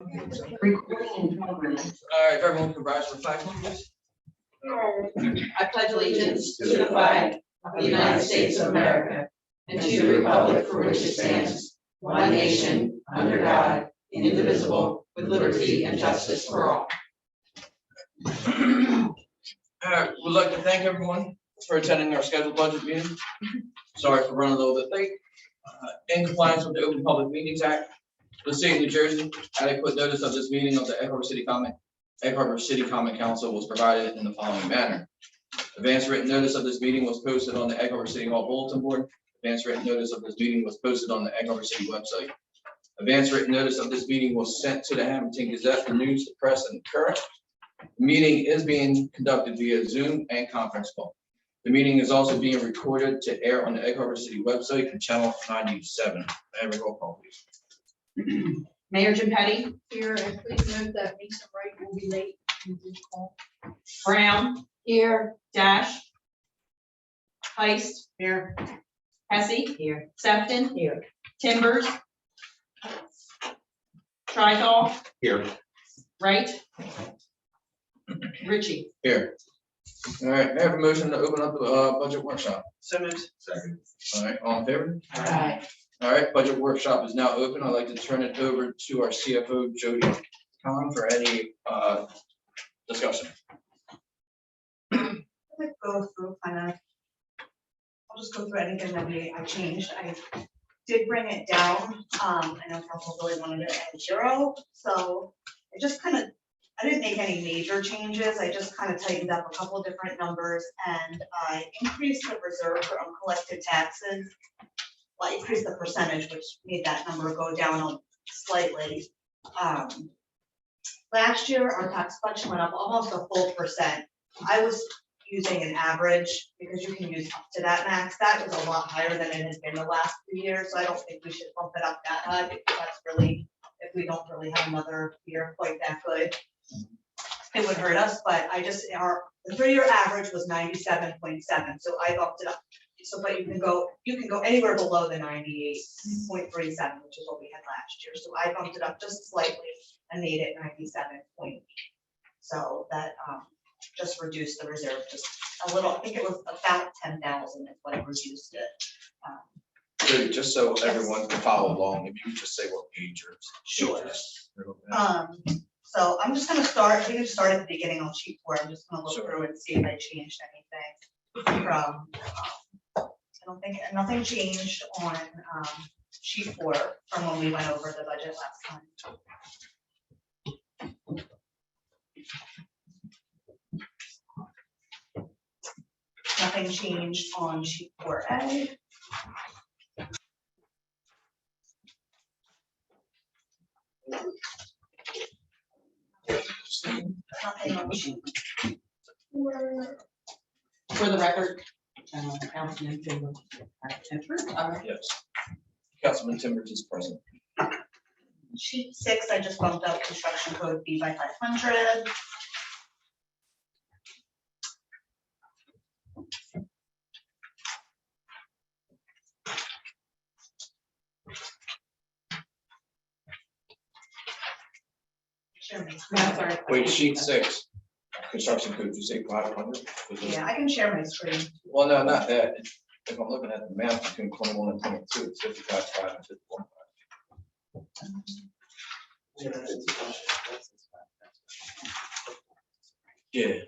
Recording in progress. All right, if everyone can rise for the flag, please. I pledge allegiance to the flag of the United States of America and to the republic for which it stands, one nation, under God, indivisible, with liberty and justice for all. We'd like to thank everyone for attending our scheduled budget meeting. Sorry for running a little bit late. In compliance with the Open Public Meetings Act, the state of New Jersey, adequate notice of this meeting of the Egg Harbor City Common Council was provided in the following manner. Advance written notice of this meeting was posted on the Egg Harbor City Hall bulletin board. Advance written notice of this meeting was posted on the Egg Harbor City website. Advance written notice of this meeting was sent to the Hamilton Gazette, the News, the Press, and the Current. The meeting is being conducted via Zoom and conference call. The meeting is also being recorded to air on the Egg Harbor City website and channel 97. May I have a roll call, please? Mayor Jim Petty, Here, and please note that Lisa Wright will be late. in this call. Brown, here, Dash, Heist, here, Hesse, here, Sefton, here, Timbers, Trital, Here. Wright, Ritchie. Here. All right, may I have a motion to open up the budget workshop? So moved. Second. All right, all in favor? Aye. All right, budget workshop is now open. I'd like to turn it over to our CFO, Jody Khan, for any discussion. Go through kind of, I'll just go through anything that I changed. I did bring it down. I know council really wanted it at 0, so I just kind of, I didn't make any major changes. I just kind of tightened up a couple different numbers, and I increased the reserve for uncollected taxes. Well, I increased the percentage, which made that number go down slightly. Last year, our tax collection went up almost a full %. I was using an average because you can use up to that max. That was a lot higher than it has been the last few years, so I don't think we should bump it up that high because that's really, if we don't really have another year quite that good, it would hurt us. But I just, the 3-year average was 97.7, so I bumped it up. So, but you can go anywhere below the 98.37, which is what we had last year. So I bumped it up just slightly and made it 97.8. So that just reduced the reserve just a little. I think it was about 10,000 is what I reduced it. So just so everyone can follow along, if you could just say what page you're. Sure. So I'm just gonna start, we can start at the beginning on sheet 4. I'm just gonna look through and see if I changed anything from, I don't think, nothing changed on sheet 4 from when we went over the budget last time. Nothing changed on sheet 4A. Nothing on sheet 4. For the record, Councilman Timbers. Yes. Councilman Timbers is present. Sheet 6, I just bumped up construction code B by 500. Wait, sheet 6, construction code, you say 500? Yeah, I can share my screen. Well, no, not that. If I'm looking at the math between 21 and 22, it's 55.5 and 51.5. Yeah.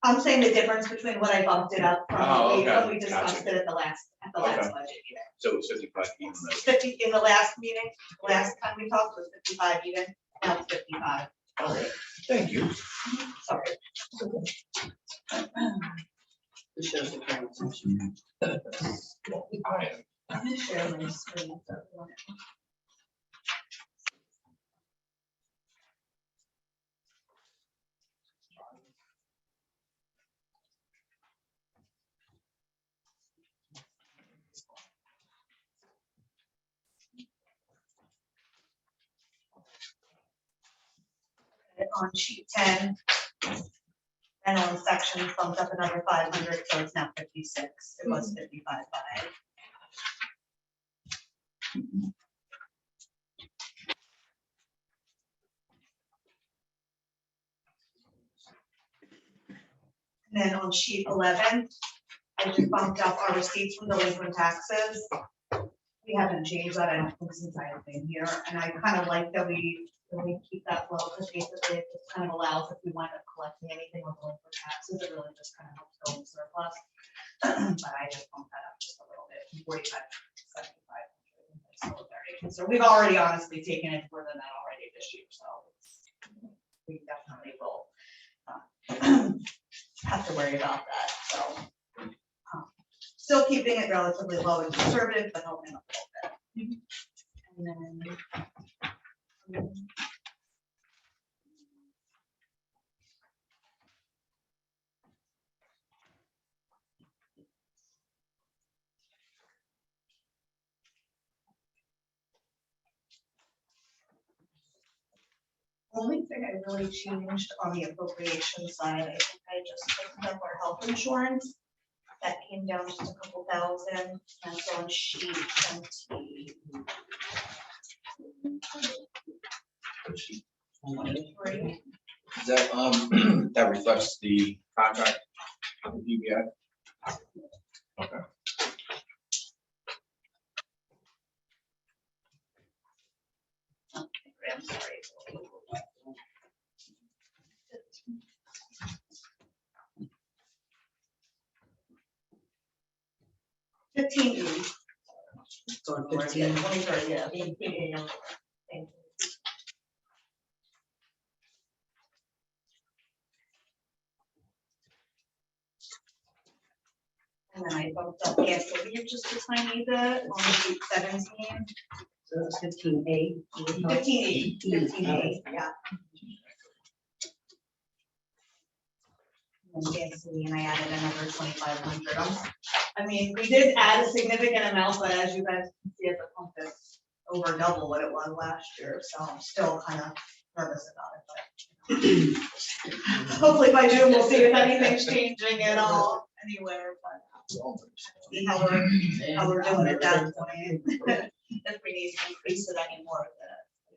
I'm saying the difference between what I bumped it up from Oh, when we okay. discussed Gotcha. it at the last Okay. budget meeting. So it's 55 even though. 50 in the last meeting, last time we talked was 55 even, now it's 55. Okay, thank you. Sorry. It shows the current. I am. I'm gonna share my screen. So everyone- on sheet 10, And on sections bumped up another 500, so it's now 56. It was 55.5. And then on sheet 11, I just bumped up our receipts from delinquent taxes. We haven't changed that, I don't think, since I've been here, and I kind of like that we keep that low, because basically it just kind of allows if we wind up collecting anything with delinquent taxes, it really just kind of helps go in surplus. But I just bumped that up just a little bit, from 45 to 75. So we've already honestly taken it more than that already this year, so we definitely will have to worry about that, so. Still keeping it relatively low and conservative, but helping a little bit. And then. Only thing I really changed on the appropriation side, I think I just picked up our health insurance. That came down just a couple thousand, and so on sheet 20. Is that, that reflects the contract of the PBI? Okay. I'm sorry. 15. So 15. 23, yeah. Thank you. And then I bumped up gas leakage just a tiny bit on sheet 17. So it's 15A. 15, yeah. And gasoline, I added another 2,500. I mean, we did add a significant amount, but as you guys can see at the pump, it's over double what it was last year, so I'm still kind of nervous about it, but hopefully by June, we'll see if anything's changing at all anywhere, but see how we're doing at that point. If we need to increase it anymore.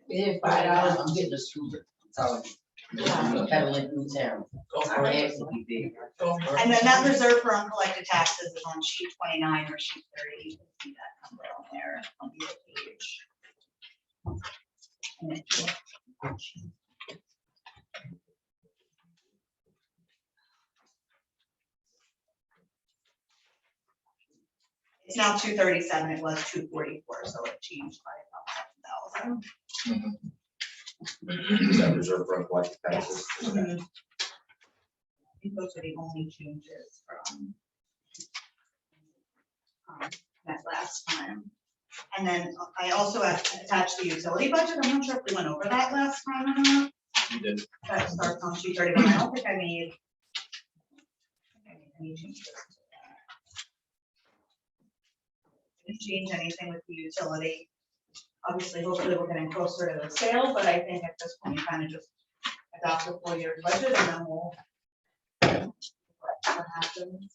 Yeah, $5, I'm getting a scooter. So, pedaling through town. Go for My it. ass will be big. Go for it. And then that reserve for uncollected taxes is on sheet 29 or sheet 30. You can see that number on there on the page. And it's now 237. It was 244, so it changed by about 7,000. Is that reserved for uncollected taxes? I think those are the only changes from that last time. And then I also attached the utility budget. I'm not sure if we went over that last time or not. You did. That starts on sheet 31. I don't think I made any changes to that. Didn't change anything with the utility. Obviously, hopefully we're getting closer to the sale, but I think at this point, kind of just adopt a full year budget and then we'll what happens.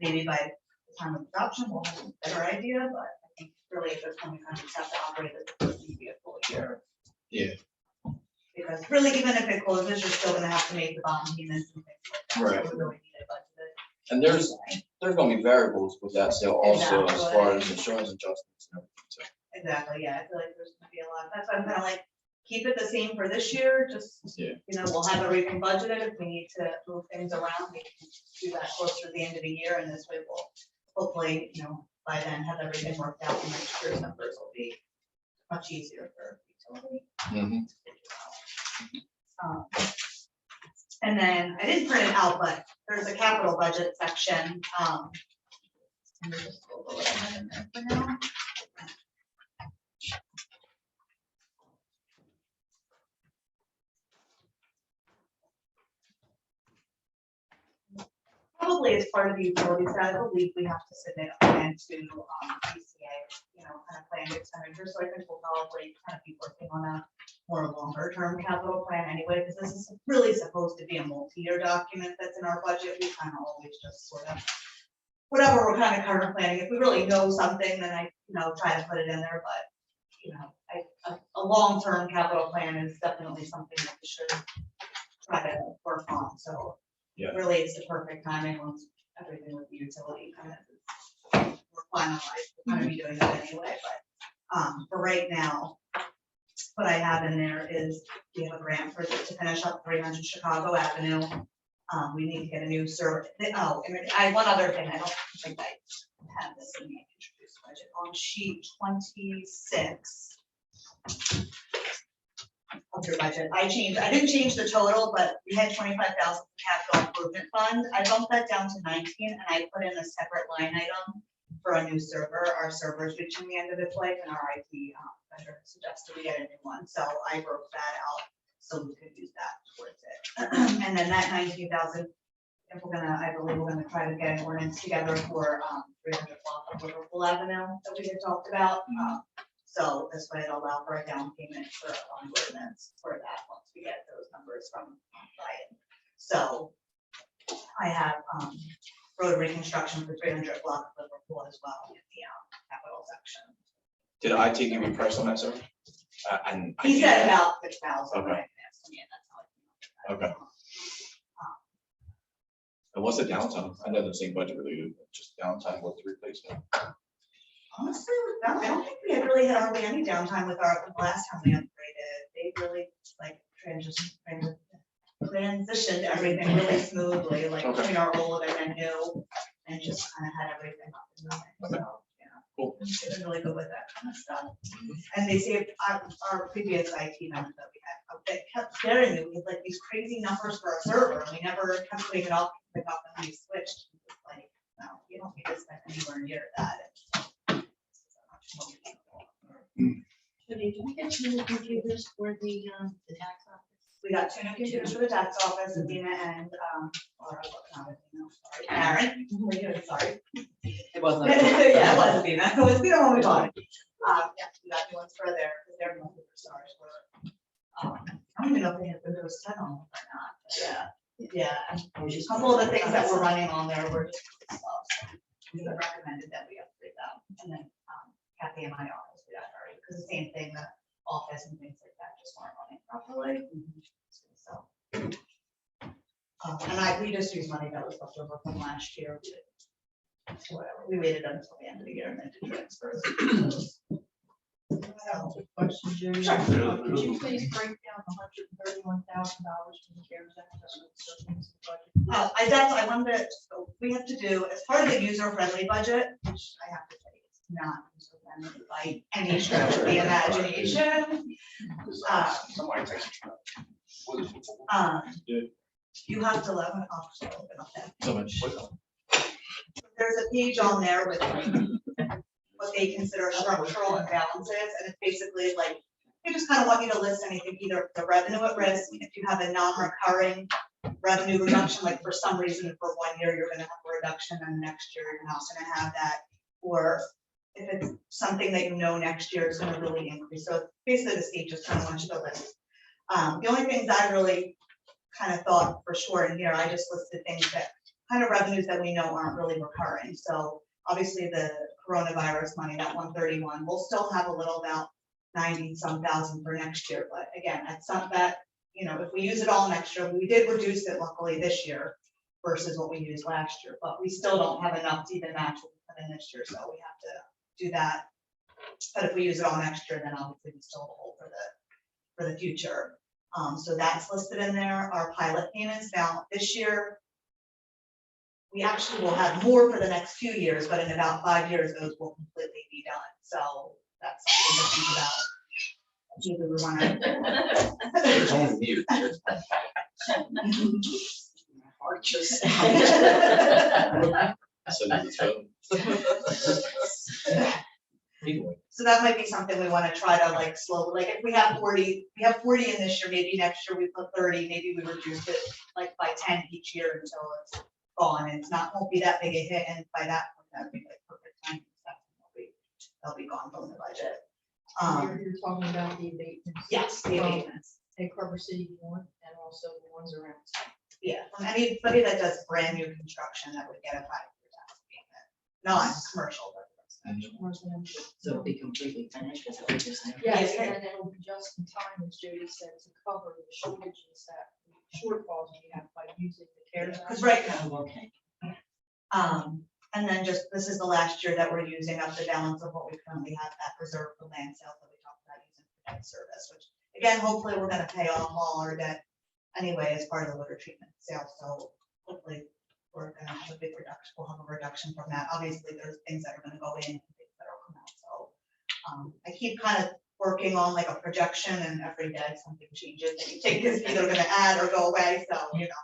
Maybe by the time of adoption, we'll have a better idea, but I think really at this point, we kind of just have to operate as if it's be a full year. Yeah. Because really, even if it closes, you're still gonna have to make the bond payments and things like that. Right. So we really need it budgeted. And there's gonna be variables with that sale also, as far as Exactly. insurance adjustments and everything. So, Exactly, yeah, I feel like there's gonna be a lot. That's why I'm kind of like, keep it the same for this year, just, Yeah. you know, we'll have everything budgeted. If we need to move things around, we can do that closer to the end of the year, and this way we'll hopefully, you know, by then have everything worked out, and next year's numbers will be much easier for utility. And then I didn't print it out, but there's a capital budget section. Let me just go over what I have in there for now. probably as part of the utilities, I believe we have to submit a plan to, PCA, kind of plan expenditure, so I think we'll probably kind of be working on a more longer term capital plan anyway, because this is really supposed to be a multi-year document that's in our budget. We kind of always just sort of, whatever we're kind of current planning, if we really know something, then I, try to put it in there, but, a long-term capital plan is definitely something that we should try to work on, so. Yeah. Really, it's the perfect timing once everything with the utility kind of, we're finalized, we're gonna be doing that anyway, but, for right now, what I have in there is, we have a grant to finish up 300 Chicago Avenue. We need to get a new server. Oh, and one other thing, I don't think I have this in the introduced budget, on sheet 26 of your budget. I didn't change the total, but we had 25,000 capital improvement fund. I bumped that down to 19, and I put in a separate line item for a new server. Our server's reaching the end of its life, and our IT vendor suggested we get a new one. So I broke that out so we could use that towards it. And then that 19,000, if I believe we're gonna try to get an ordinance together for 300 block of Liverpool Avenue that we had talked about. So this way it'll allow for a down payment for an ordinance for that once we get those numbers from Ryan. So I have road reconstruction for 300 block of Liverpool as well in the capital section. Did IT give you a price on that, sir? And He said about 6,000. Okay. Right? Yeah, that's how I came up with that. Okay. And what's the downtime? I know the same budget related, but just downtime with the replacement. Honestly, with that, I don't think we had really had hardly any downtime with our last time we upgraded. They really like transitioned everything really smoothly, like Okay. between our old and then new, and just kind of had everything up and running. So, Cool. they've been really good with that kind of stuff. And they saved our previous IT member that we had, they kept scaring me with like these crazy numbers for our server, and we never kept putting it up, and we switched. It's like, no, you don't need to spend anywhere near that. Did we get two new computers for the tax office? We got 2 new computers for the tax office, Adina and, or, not Adina, sorry, Aaron, who are you, sorry. It wasn't. Yeah, it was Adina, it was the only one. Yeah, we got new ones for there, because their computer stars were, I don't even know if they had Windows 10 on them or not, but yeah, a couple of the things that were running on there were just slow, so we recommended that we upgrade them, and then, Kathy and my office, we got already, because the same thing, the office and things like that just weren't running properly. So, and we just used money that was left over from last year. Whatever, we waited until the end of the year and then did transfers. Question, Jerry. Sure. Could you please break down the $131,000 from the CARES Act? I wanted to, so we have to do, as part of the user-friendly budget, which I have to say is not user-friendly by any stretch of the imagination. You have to let me, I'll just open up that. So much. There's a page on there with what they consider structural imbalances, and it's basically like, they just kind of want you to list anything, either the revenue at risk, if you have a non-recurring revenue reduction, like for some reason for 1 year, you're gonna have a reduction, and next year, you're not gonna have that, or if it's something that you know next year is gonna really increase. So basically, the state just kind of wants you to list. The only things I really kind of thought for sure in here, I just listed things that kind of revenues that we know aren't really recurring. So obviously the coronavirus money, that 131, we'll still have a little about 90-some thousand for next year. But again, that's not that, if we use it all next year, we did reduce it luckily this year versus what we used last year, but we still don't have enough to even match what we put in this year. So we have to do that. But if we use it all next year, then obviously we still have a hole for the future. So that's listed in there. Our pilot payments now this year, we actually will have more for the next few years, but in about 5 years, those will completely be done. So that's something to think about. Maybe we want to. It's only mute. Arches. So that might be something we want to try to like slowly, like if we have 40, we have 40 in this year, maybe next year we put 30, maybe we reduce it like by 10 each year until it's gone, and it's not, won't be that big a hit, and by that point, that'd be like perfect time. They'll be gone from the budget. You're talking about the abatements. Yes, the abatements. They cover city one and also the ones around town. Yeah, from anybody that does brand new construction that would get a 5-year tax abatement, not commercial, but residential. Residential. So it'll be completely finished, is that what you're saying? Yes, Yes. and it'll be just in time, as Jody said, to cover the shortages that, shortfalls we have by using the CARES Act. Because right now, Oh, okay. and then just, this is the last year that we're using up the balance of what we currently have at reserve for land sales that we talked about using for debt service, which again, hopefully we're gonna pay off all our debt anyway as part of the water treatment sale, so hopefully we're gonna have a big reduction, we'll have a reduction from that. Obviously, there's things that are gonna go in and things that will come out, so I keep kind of working on like a projection, and every day something changes that you think is either gonna add or go away, so you know,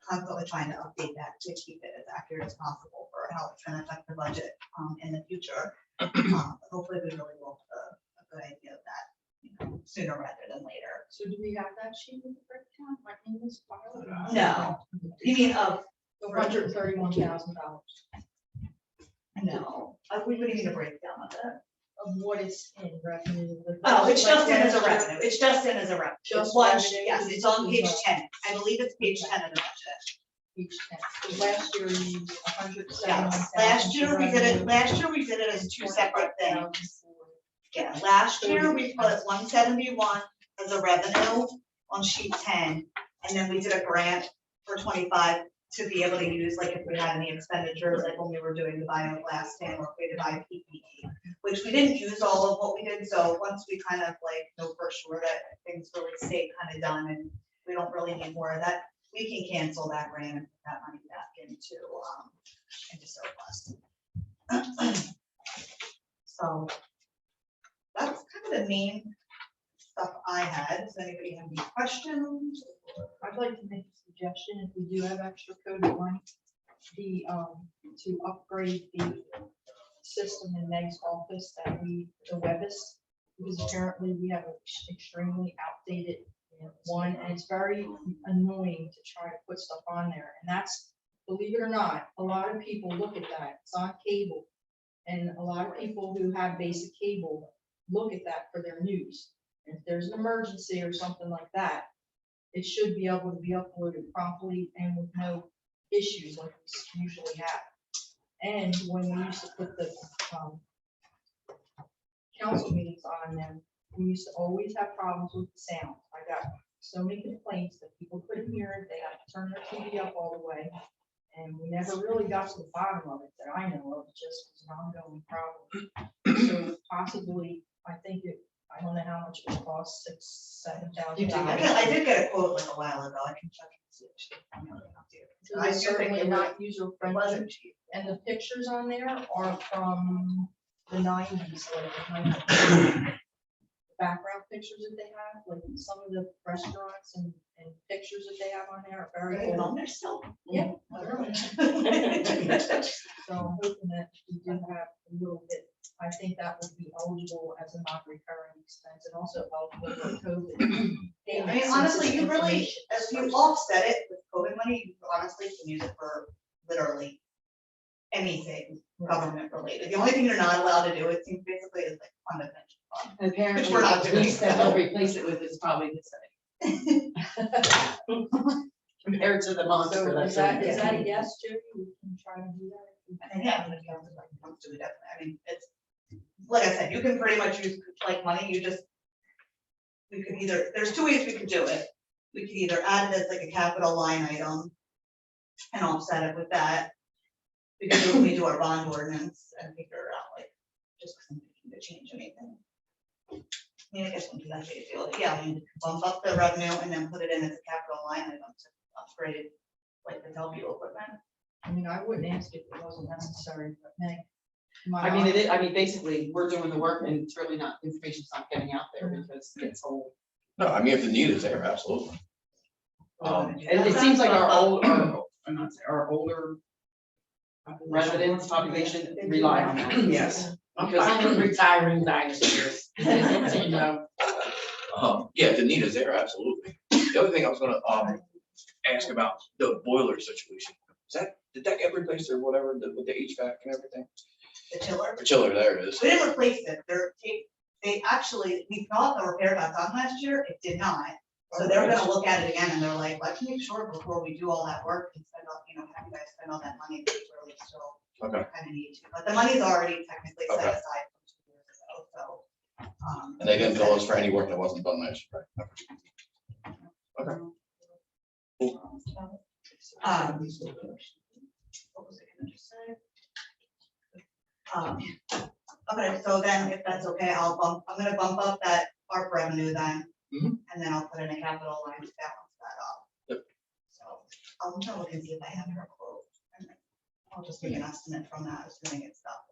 constantly trying to update that to keep it as accurate as possible for how it's gonna affect the budget in the future. Hopefully we really will have a good idea of that, you know, sooner rather than later. So do we have that sheet with the breakdown, like in this file? No. You mean of, $131,000 no, we would need a breakdown of it. of what is in revenue. Oh, it's just in as a revenue, it's just in as a revenue. Just It's one, revenue? yes, it's on page 10, I believe it's page 10 of the budget. Each ten. So last year we used Yes, $171,000. last year we did it as two separate things. Yeah, last year we put 171 as a revenue on sheet 10, and then we did a grant for 25 to be able to use, like if we had any expenditures, like when we were doing the bioglass tank or if we had to buy PPE, which we didn't use all of what we did, so once we kind of like know for sure that things really stay kind of done and we don't really need more of that, we can cancel that grant and put that money back into surplus. So that's kind of the main stuff I had. Does anybody have any questions? I'd like to make a suggestion, if we do have extra COVID money, to upgrade the system in Meg's office the Webis, because apparently we have an extremely outdated one, and it's very annoying to try to put stuff on there. And that's, believe it or not, a lot of people look at that. It's on cable. And a lot of people who have basic cable look at that for their news. And if there's an emergency or something like that, it should be able to be uploaded promptly and with no issues like we usually have. And when we used to put the council meetings on them, we used to always have problems with the sound. I got so many complaints that people couldn't hear it, they had to turn their TV up all the way. And we never really got to the bottom of it that I know of, it just was an ongoing problem. So possibly, I think I don't know how much it would cost, $6,000-7,000. I did get a quote like a while ago. I can check and see if she. So I it's do think certainly it not user It friendly. wasn't cheap. And the pictures on there are from the 90s, like the background pictures that they have, like some of the restaurants and pictures that they have on there are very Right, old. on there still. Yeah. So I'm hoping that we do have a little bit, I think that would be eligible as a non-recurring expense and also eligible for COVID. I payments, mean, since honestly, it's you really, information. if you offset it with COVID money, you honestly can use it for literally anything government related. The only thing you're not allowed to do, it seems basically is like fund a pension fund. Apparently, Which we're not the doing. least that they'll replace it with is probably the same. Compared to the monster. So that's is that in a it. yes, Jody? We can try to do that. And yeah, when it comes to it, definitely. I mean, it's, like I said, you can pretty much use like money, we could either, there's two ways we could do it. We could either add it as like a capital line item and offset it with that. We could do, when we do our bond ordinance and figure it out, like, just because I'm to change anything. I mean, I guess when that's how you feel it. Yeah, I mean, bump up the revenue and then put it in as a capital line item to upgrade, like the Telview equipment. I mean, I wouldn't ask if it wasn't necessary, but Meg. I mean, it is, I mean, basically, we're doing the work and it's really not, information's not getting out there because it's old. No, I mean, if the need is there, absolutely. It seems like our older residents, population rely on that. Yes. I'm Because- fine with retiring dinosaurs. You know, Yeah, if the need is there, absolutely. The other thing I was gonna ask about the boiler situation. did that get replaced or whatever, with the HVAC and everything? The chiller. The chiller, there it is. We didn't replace it. They actually, we thought the repair got done last year. It did not. So they're gonna look at it again and they're like, let's make sure before we do all that work and spend all, have you guys spend all that money that we really still Okay. kind of need to. But the money's already technically set Okay. aside from 2 years ago, so. And they didn't bill us for any work that wasn't done last year, right? Okay. What was I gonna just say? Okay, so then if that's okay, I'm gonna bump up that ARP revenue then. Mhm. And then I'll put in a capital line to balance that up. Yep. So I'm gonna look and see if I have her quote. And then I'll just make an estimate from that, assuming it's stuff.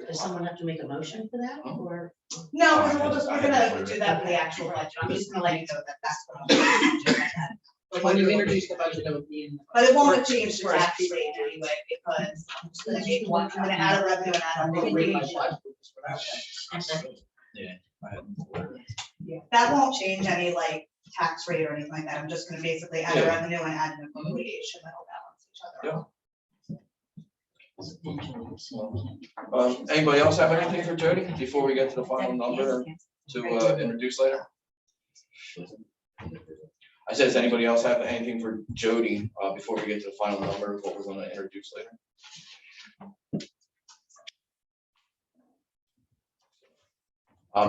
Does someone have to make a motion for that, or? No, we're gonna do that for the actual budget. I'm just gonna let you know that that's what I'm gonna do. When you introduce the budget, it would be in. But it won't change the tax rate anyway, because I'm just gonna make one, I'm gonna add a revenue and add a appropriation. That won't change any like tax rate or anything like that. I'm just gonna basically add a Yeah. revenue and add an appropriation that'll balance each other out. Anybody else have anything for Jody before we get to the final number to introduce later? I said, does anybody else have anything for Jody before we get to the final number of what we're going to introduce later?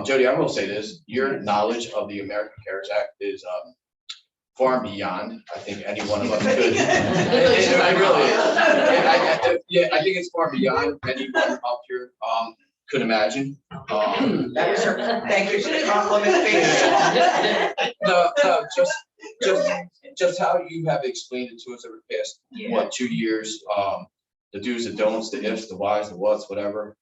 Jody, I will say this, your knowledge of the American CARES Act is far and beyond, I think any one of us could. I really is. Yeah, I think it's far beyond anyone up here could imagine. That was her, thank you for the compliment. No, just how you have explained it to us over the past, what, 2 years, the do's, the don'ts, the ifs, the whys, the whats, whatever.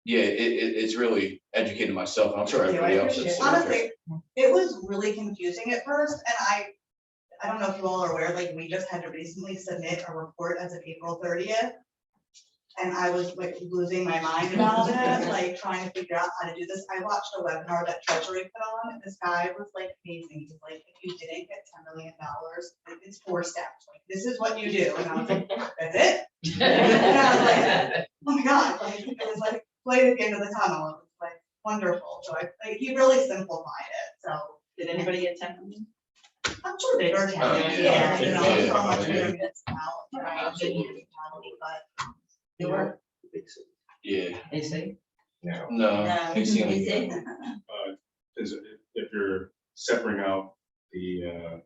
Yeah, it's really educated myself, and I'm sure everybody else is. Honestly, it was really confusing at first, and I don't know if you all are aware, like, we just had to recently submit a report as of April 30th. And I was like losing my mind about it, like trying to figure out how to do this. I watched a webinar that Treasury put on, and this guy was like amazing. He's like, if you didn't get $10 million, it's 4 steps. Like, this is what you do. And I was like, that's it? And I was like, oh my God, like, it was like light at the end of the tunnel. It was like wonderful. So he really simplified it. So Did anybody get 10 million? I'm sure they are counting. Yeah. You know, Yeah. so much Yeah. municipality, but They were, Yeah, they say? Now, no. No. They seem like- if you're separating out the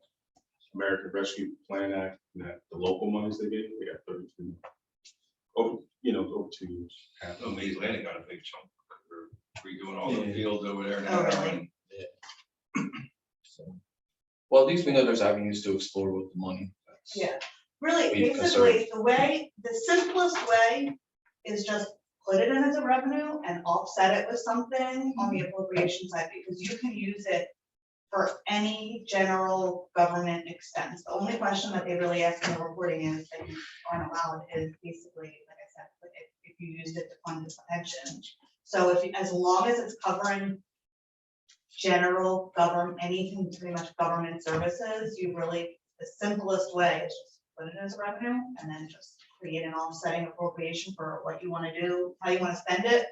American Rescue Plan Act, and that the local monies they gave, we got 32. Over 2 years. Oh, Mays Landing got a big chunk. We're redoing all Yeah. the fields over there Oh, now. really? So, well, at least we know there's avenues to explore with the money. That's- Yeah. Really, Be basically, the simplest way is just put it in as a revenue and offset it with something on the appropriation side, because you can use it for any general government expense. The only question that they really ask in the reporting is that you aren't allowed is basically, like I said, if you used it to fund this pension. So as long as it's covering general government, anything pretty much government services, the simplest way is just put it as a revenue and then just create an offsetting appropriation for what you want to do, how you want to spend it.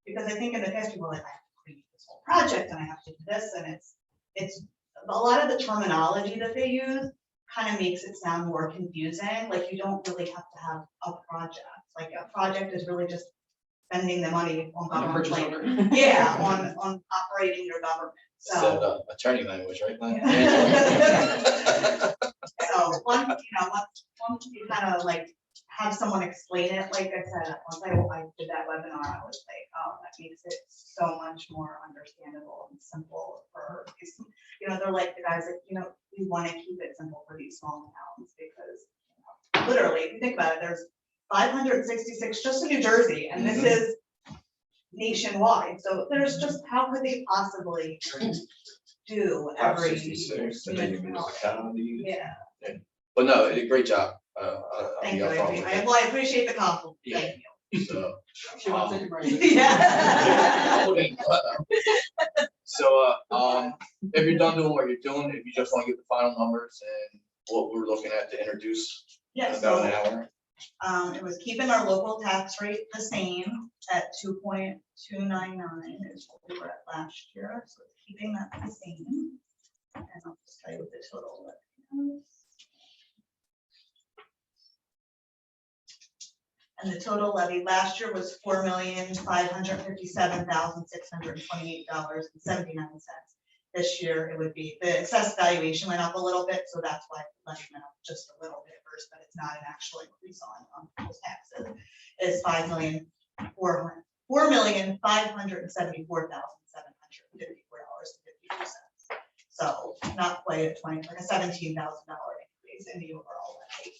Because I think in the past, people were like, I have to create this whole project and I have to do this, and it's a lot of the terminology that they use kind of makes it sound more confusing. Like, you don't really have to have a project. Like, a project is really just spending the money on On the government. purchase Like, order. yeah, on operating your government. It's that, So, attorney language, right? Glenn? so once you kind of like have someone explain it, like I said, once I did that webinar, I was like, oh, that makes it so much more understandable and simple for these, they're like the guys that, we want to keep it simple for these small towns, because literally, if you think about it, there's 566 just in New Jersey, and this is nationwide. So there's just, how could they possibly do every 566, and then you municipality. Yeah, But no, great job. I'll thank be you. upfront with that. I appreciate the compliment. Yeah. Thank you. So, She wants to bring it. Yeah. So, if you're done doing what you're doing, if you just want to get the final numbers and what we're looking at to introduce Yes. About an hour. It was keeping our local tax rate the same at 2.299 is what we were at last year, so it's keeping that the same. And I'll just tell you what the total was. And the total levy last year was $4,557,628.79. This year, it would be, the assessed valuation went up a little bit, so that's why the levy went up just a little bit first, but it's not an actual increase on those taxes. It's $4,574,754.52. So not quite a like a $17,000 increase in the overall levy.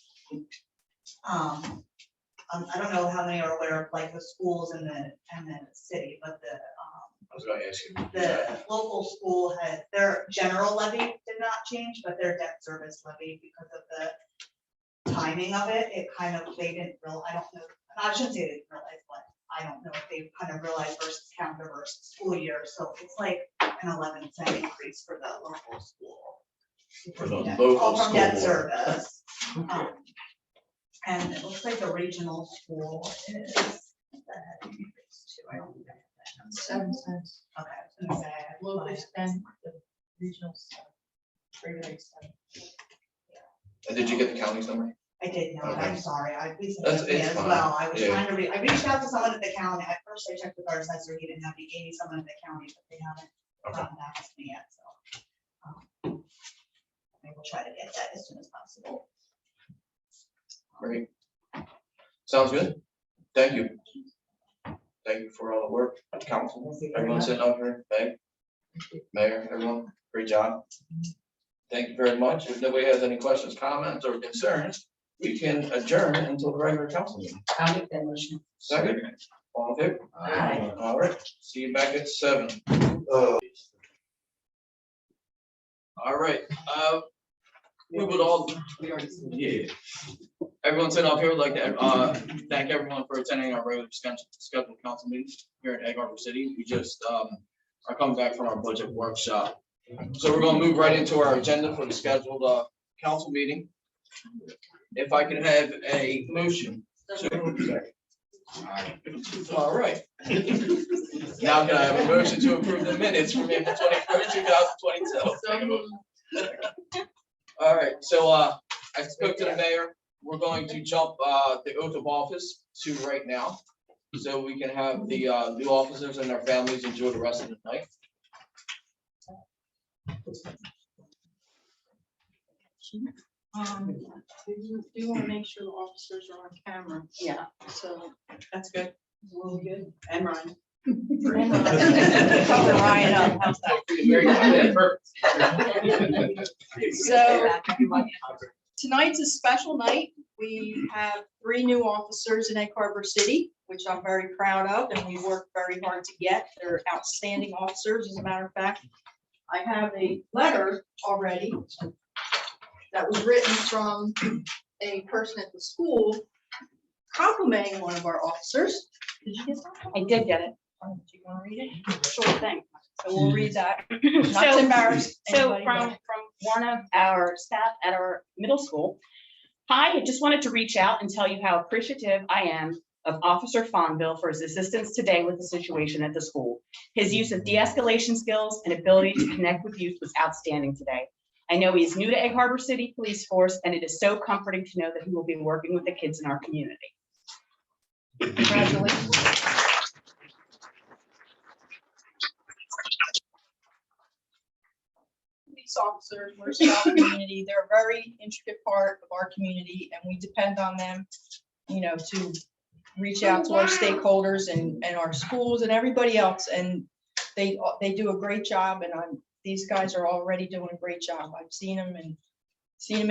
I don't know how many are aware of like the schools and the city, but I was gonna ask you. the local school had, their general levy did not change, but their debt service levy, because of the timing of it, it kind of, they didn't real, I don't know, I shouldn't say they didn't realize, but I don't know if they kind of realized versus calendar versus school year, so it's like an 11-cent increase for the local school. For the Yeah, local all from debt school board. service. And it looks like the regional school is, that had an increase too, I don't think I have that number. 7 cents. Okay, I was gonna say, Local spend, the regional spend. Regular spend. And did you get the county's number? I did not, Okay. I'm sorry, I recently That's- did it's as fine. well, I was Yeah. trying to I reached out to someone at the county, at first I checked with our assessor, he didn't have, he gave me someone at the county, but they haven't Okay. gotten back to me yet, so. I will try to get that as soon as possible. Great. Sounds good. Thank you. Thank you for all the work, council, everyone sitting up here, Meg, Mayor, everyone, great job. Thank you very much. If nobody has any questions, comments, or concerns, we can adjourn until the regular council meeting. I'll make that motion. Second, all in favor? Aye. All right, see you back at 7. All right, we would all, yeah. Everyone sitting up here would like to thank everyone for attending our regular scheduled council meeting here in Egg Harbor City. We just are coming back from our budget workshop. So we're gonna move right into our agenda for the scheduled council meeting. If I can have a motion. All right. Now can I have a motion to approve the minutes from April 21st, 2022? All right, so I spoke to the mayor. We're going to jump the oath of office to right now, so we can have the new officers and their families enjoy the rest of the night. We do want to make sure the officers are on camera, Yeah, so that's good. we'll good. And Ryan. Cover Ryan up, how's that? So tonight's a special night. We have 3 new officers in Egg Harbor City, which I'm very proud of, and we worked very hard to get. They're outstanding officers, as a matter of fact. I have a letter already that was written from a person at the school complimenting one of our officers. Did you get that? I did get it. Do you want to read it? Sure thing. So we'll read that. Not to So, embarrass so anybody, from but- one of our staff at our middle school. Hi, I just wanted to reach out and tell you how appreciative I am of Officer Fonville for his assistance today with the situation at the school. His use of de-escalation skills and ability to connect with youth was outstanding today. I know he's new to Egg Harbor City Police Force, and it is so comforting to know that he will be working with the kids in our community. Congratulations. Police officers, we're a community. They're a very intricate part of our community, and we depend on them, you know, to reach out to our stakeholders and our schools and everybody else. And they do a great job, and these guys are already doing a great job. I've seen them in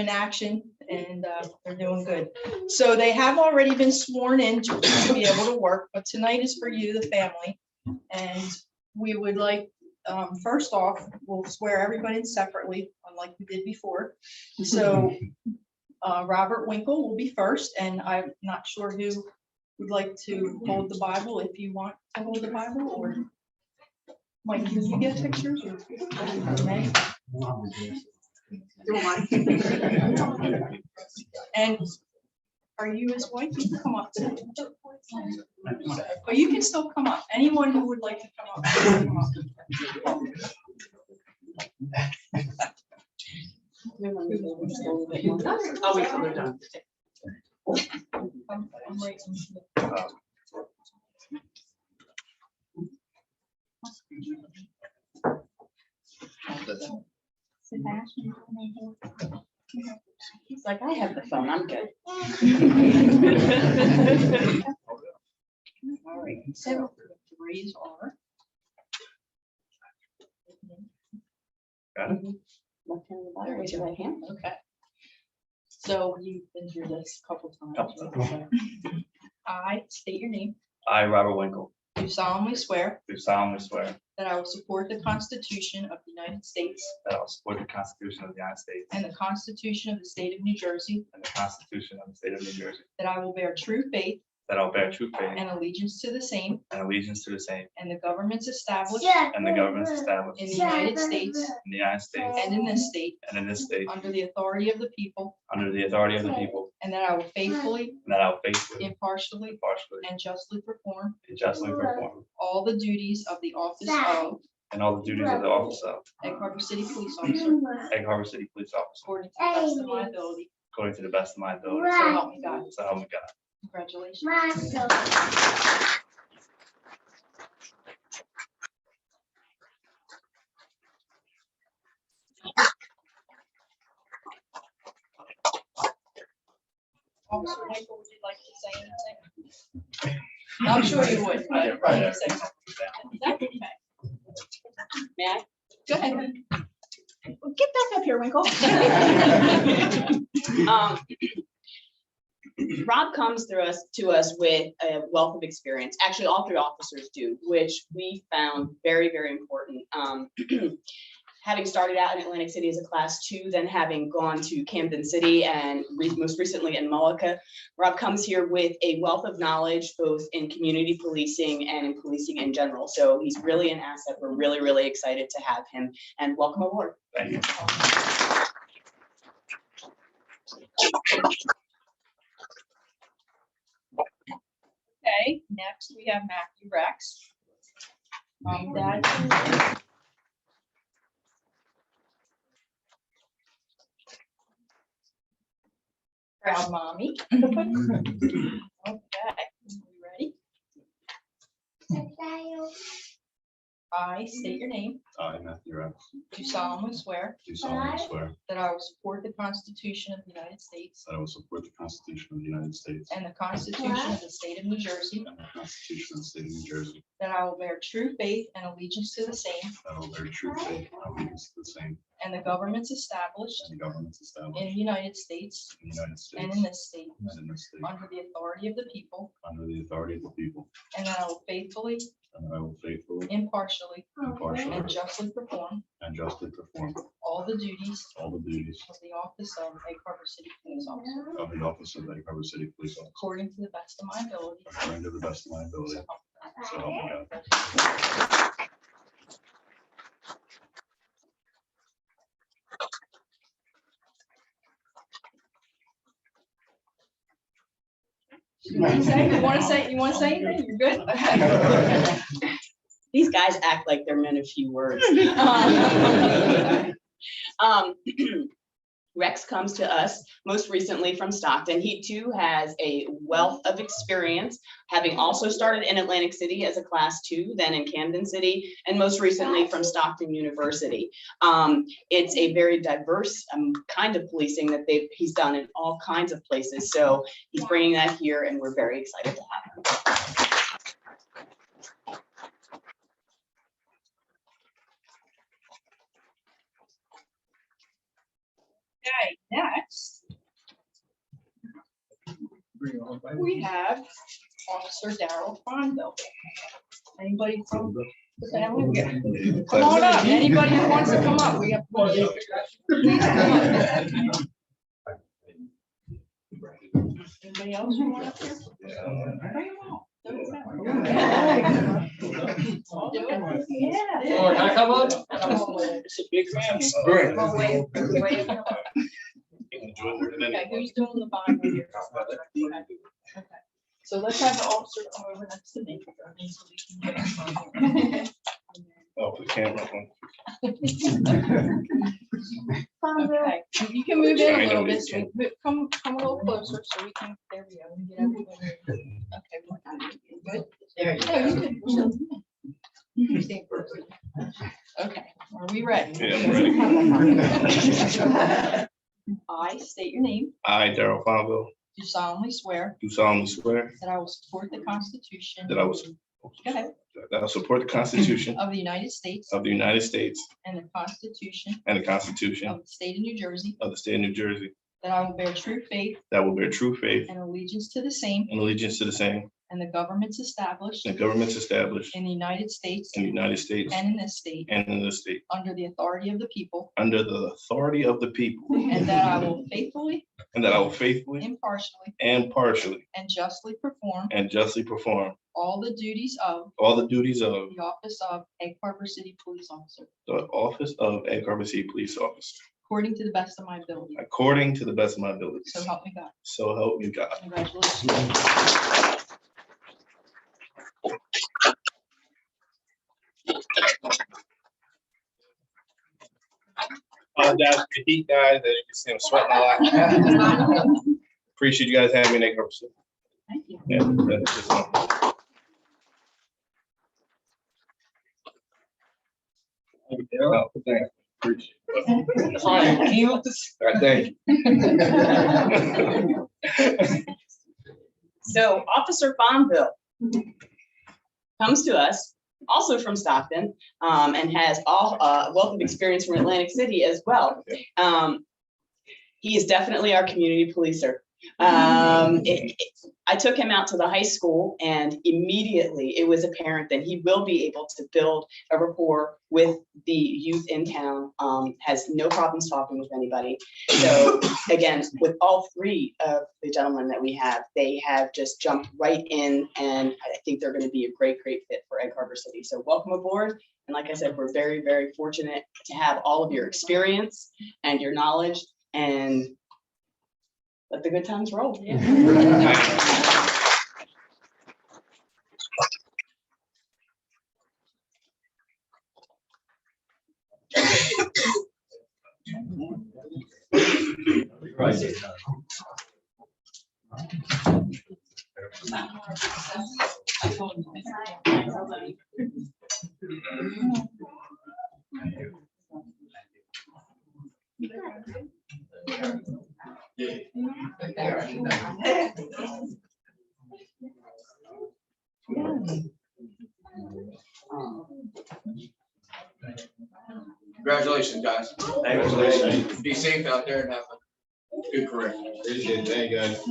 action, and they're doing good. So they have already been sworn in to be able to work, but tonight is for you, the family. And we would like, first off, we'll swear everybody in separately, unlike we did before. So Robert Winkle will be first, and I'm not sure who would like to hold the Bible, if you want to hold the Bible, or Mike, can you get pictures? Or Meg? And Are you his wife? You can come up too. But you can still come up. Anyone who would like to come up. Can come up. I'll wait till they're done. I'm right. He's like, I have the phone, I'm good. All right, so the raise are. Got it? Left hand on the Bible, raise your right hand. Okay. So you've been through this a couple times. Couple I state your name. I, Robert Winkle, Do solemnly swear do solemnly swear that I will support the Constitution of the United States that I will support the Constitution of the United States and the Constitution of the State of New Jersey, and the Constitution of the State of New Jersey, that I will bear true faith that I will bear true faith and allegiance to the same and allegiance to the same and the governments established and the governments established in the United States in the United States and in this state and in this state under the authority of the people, under the authority of the people, and that I will faithfully, and that I will faithfully, impartially, impartially, and justly perform and justly perform all the duties of the office of and all the duties of the office of Egg Harbor City Police Officer Egg Harbor City Police Officer according to the best of my ability. according to the best of my ability. So help me God. So help me God. Congratulations. Officer Michael, would you like to say anything? I'm sure you would. but I'd like to say something. That's okay. May I? Go ahead. Get back up here, Winkle. Rob comes to us with a wealth of experience. Actually, all three officers do, which we found very, very important. Having started out in Atlantic City as a class 2, then having gone to Camden City and most recently in Mullica, Rob comes here with a wealth of knowledge, both in community policing and in policing in general. So he's really an asset. We're really, really excited to have him, and welcome aboard. Thank you. Okay, next we have Matthew Rex. Dad. Proud mommy. Okay, you ready? I state your name. I, Matthew Rex, Do solemnly swear do solemnly swear that I will support the Constitution of the United States that I will support the Constitution of the United States and the Constitution of the State of New Jersey, and the Constitution of the State of New Jersey, that I will bear true faith and allegiance to the same that I will bear true faith and allegiance to the same and the governments established and the governments established in the United States in the United States and in this state and in this state, under the authority of the people, under the authority of the people, and that I will faithfully, and that I will faithfully, impartially, impartially, and justly perform and justly perform all the duties all the duties of the office of Egg Harbor City Police Officer of the office of Egg Harbor City Police Officer according to the best of my ability. according to the best of my ability. So help me God. So help me God. You want to say anything? You're good? Okay. These guys act like they're men of few words. Rex comes to us most recently from Stockton. He too has a wealth of experience, having also started in Atlantic City as a class 2, then in Camden City, and most recently from Stockton University. It's a very diverse kind of policing that he's done in all kinds of places. So he's bringing that here, and we're very excited to have him. Okay, next. We have Officer Darrell Fonville. Anybody from the family? Yeah. Come on up. Anybody who wants to come up, we have. Please come up. Anybody else who want up here? Bring 'em up. Do it. Yeah. Or can I come up? Come on, Will. It's a big man. Come on, Will. Wave. Okay, who's doing the bond here? Okay. So let's have the officer come over next to me. So we can get it. Oh, the camera one. Okay, you can move in a little bit, so come a little closer so we can, there we go. We get everybody. Okay, we're good. There you No, go. you can. You stay first. Okay, are we ready? Yeah, I'm ready. I state your name, I, Darrell Fonville, do solemnly swear do solemnly swear that I will support the Constitution that I will, Go ahead. that I will support the Constitution Of the United States of the United States and the Constitution and the Constitution of the State of New Jersey, of the State of New Jersey, that I will bear true faith that will bear true faith and allegiance to the same and allegiance to the same, and the governments established and governments established in the United States in the United States and in this state and in this state, under the authority of the people, under the authority of the people, and that I will faithfully, and that I will faithfully impartially, and partially and justly perform and justly perform all the duties of all the duties of the office of Egg Harbor City Police Officer, the office of Egg Harbor City Police Officer, according to the best of my ability. according to the best of my abilities. So help me God. So help me God. Congratulations. Apologize for the heat, guys. As you can see, I'm sweating a lot. Appreciate you guys having me in Egg Harbor City. Thank you. Yeah, that's just one. Oh, thanks. Appreciate it. All right, thank you. So Officer Fonville comes to us also from Stockton, and has all wealth of experience from Atlantic City as well. He is definitely our community policer. I took him out to the high school, and immediately it was apparent that he will be able to build a rapport with the youth in town, has no problems talking with anybody. So again, with all three of the gentlemen that we have, they have just jumped right in, and I think they're going to be a great fit for Egg Harbor City. So welcome aboard. And like I said, we're very fortunate to have all of your experience and your knowledge, and let the good times roll. Congratulations, guys. Congratulations. Be safe out there and have a good career. Appreciate it. Thank you, guys.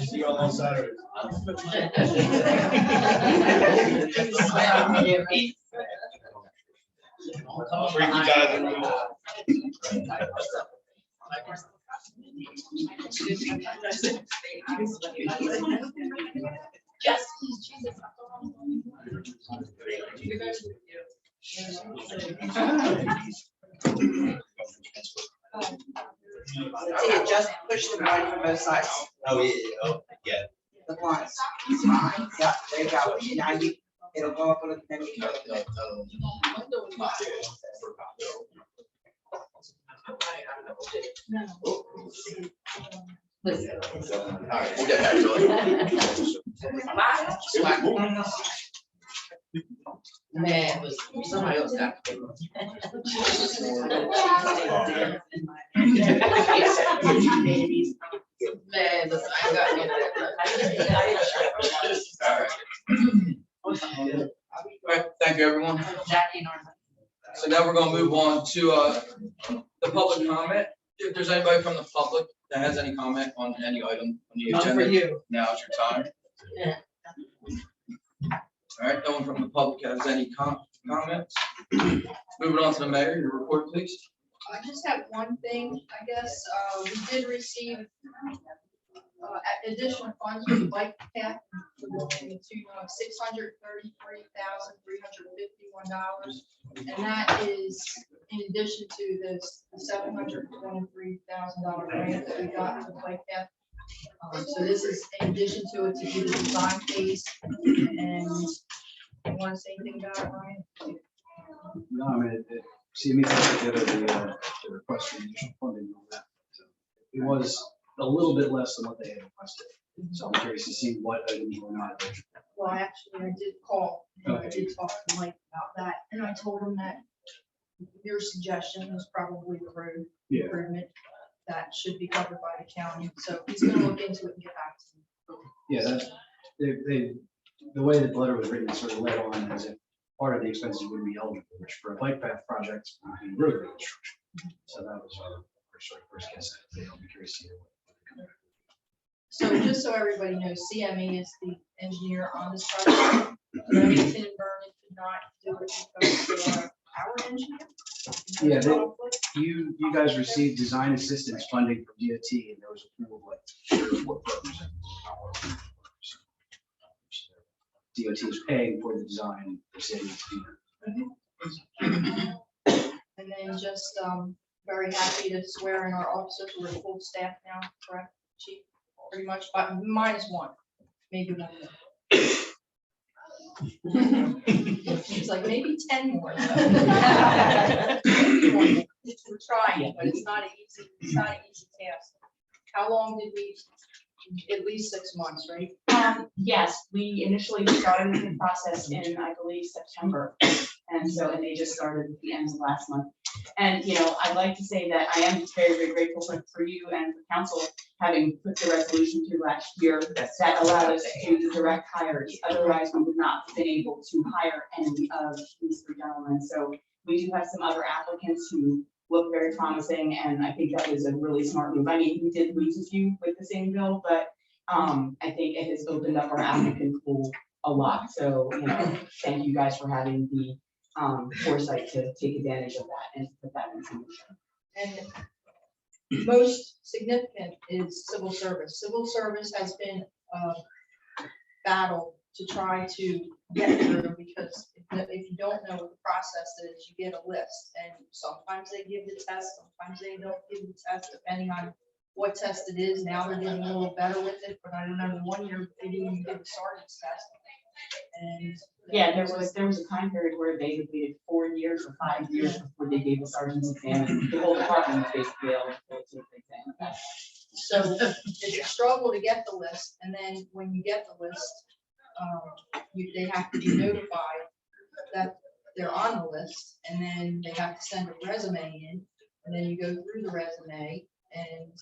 See you all on Saturday. Freaky guys in the room. Yes. You just push the line from both sides, Oh, yeah, oh, yeah. the blinds. Yeah, there you go. Now you, it'll go up a little bit. All right, we'll get back to it. Man, was somebody else got. Man, listen, I got All right, thank you, everyone. Jackie and Arthur. So now we're gonna move on to the public comment. If there's anybody from the public that has any comment on any item on the None for agenda, you. now's your time. Yeah. All right, no one from the public has any comments. Moving on to the mayor, your report, please. I just have one thing, I guess, we did receive additional funds for the bike path to $633,351. And that is in addition to this $723,000 grant that we got for the bike path. So this is in addition to it to do the design phase. And you want to say anything about it, Ryan? No, I mean, CME put together the request for initial funding on that. So it was a little bit less than what they had requested. So I'm curious to see what items were not eligible. Well, actually, I did call, and I did talk to Mike about that, and I told him that your suggestion was probably the road Yeah. improvement that should be covered by the county, so he's gonna look into it and get back to me. Yeah, that's, the way that the letter was written, it sort of led on as if part of the expenses would be eligible, which for a bike path project would be road reconstruction. So that was our first guess. I'll be curious to hear what they come back with. So just so everybody knows, CME is the engineer on this project. Remington and Vernon could not do it because they are our engineer. Yeah, you guys received design assistance funding from DOT, and there was approval of like what represents. DOT is paying for the design, they're saying it's being. And then just very happy to swear in our officers. We're full staff now, correct, Chief? Pretty much, but minus one, maybe one more. It's like maybe 10 more. Maybe one more. We're trying, but it's not an easy task. How long did we? At least 6 months, right? Yes, we initially started the process in, I believe, September. And they just started at the end of last month. And, I'd like to say that I am very, very grateful for you and for council having put the resolution through last year that allowed us to do the direct hires. Otherwise, we would not have been able to hire any of these three gentlemen. So we do have some other applicants who look very promising, and I think that was a really smart move. I mean, we did lose a few with the same bill, but I think it has opened up our applicant pool a lot. So, thank you guys for having the foresight to take advantage of that and put that into motion. And most significant is civil service. Civil service has been a battle to try to get through, because if you don't know what the process is, you get a list, and sometimes they give the test, sometimes they don't give the test, depending on what test it is. Now they're getting a little better with it, but I remember one year they didn't even give the sergeant's test. And yeah, there was a time period where they waited 4 years or 5 years before they gave the sergeant's exam, and the whole department was basically able to take the exam. So it's a struggle to get the list, and then when you get the list, they have to be notified that they're on the list, and then they have to send a resume in, and then you go through the resume, and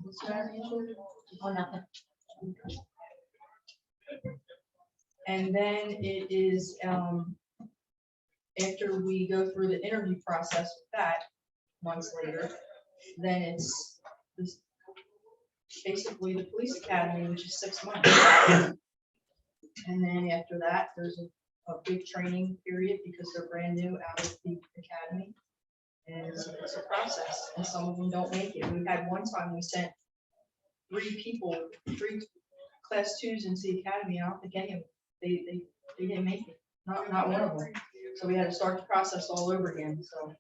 what's the matter, Angela? Oh, nothing. And then it is, after we go through the interview process with that, months later, then it's basically the police academy, which is 6 months. And then after that, there's a big training period because they're brand new out of the academy. And it's a process, and some of them don't make it. We had one time we sent 3 people, 3 class 2s into the academy, and I don't think any of them, they didn't make it, not one of them. So we had to start the process all over again, so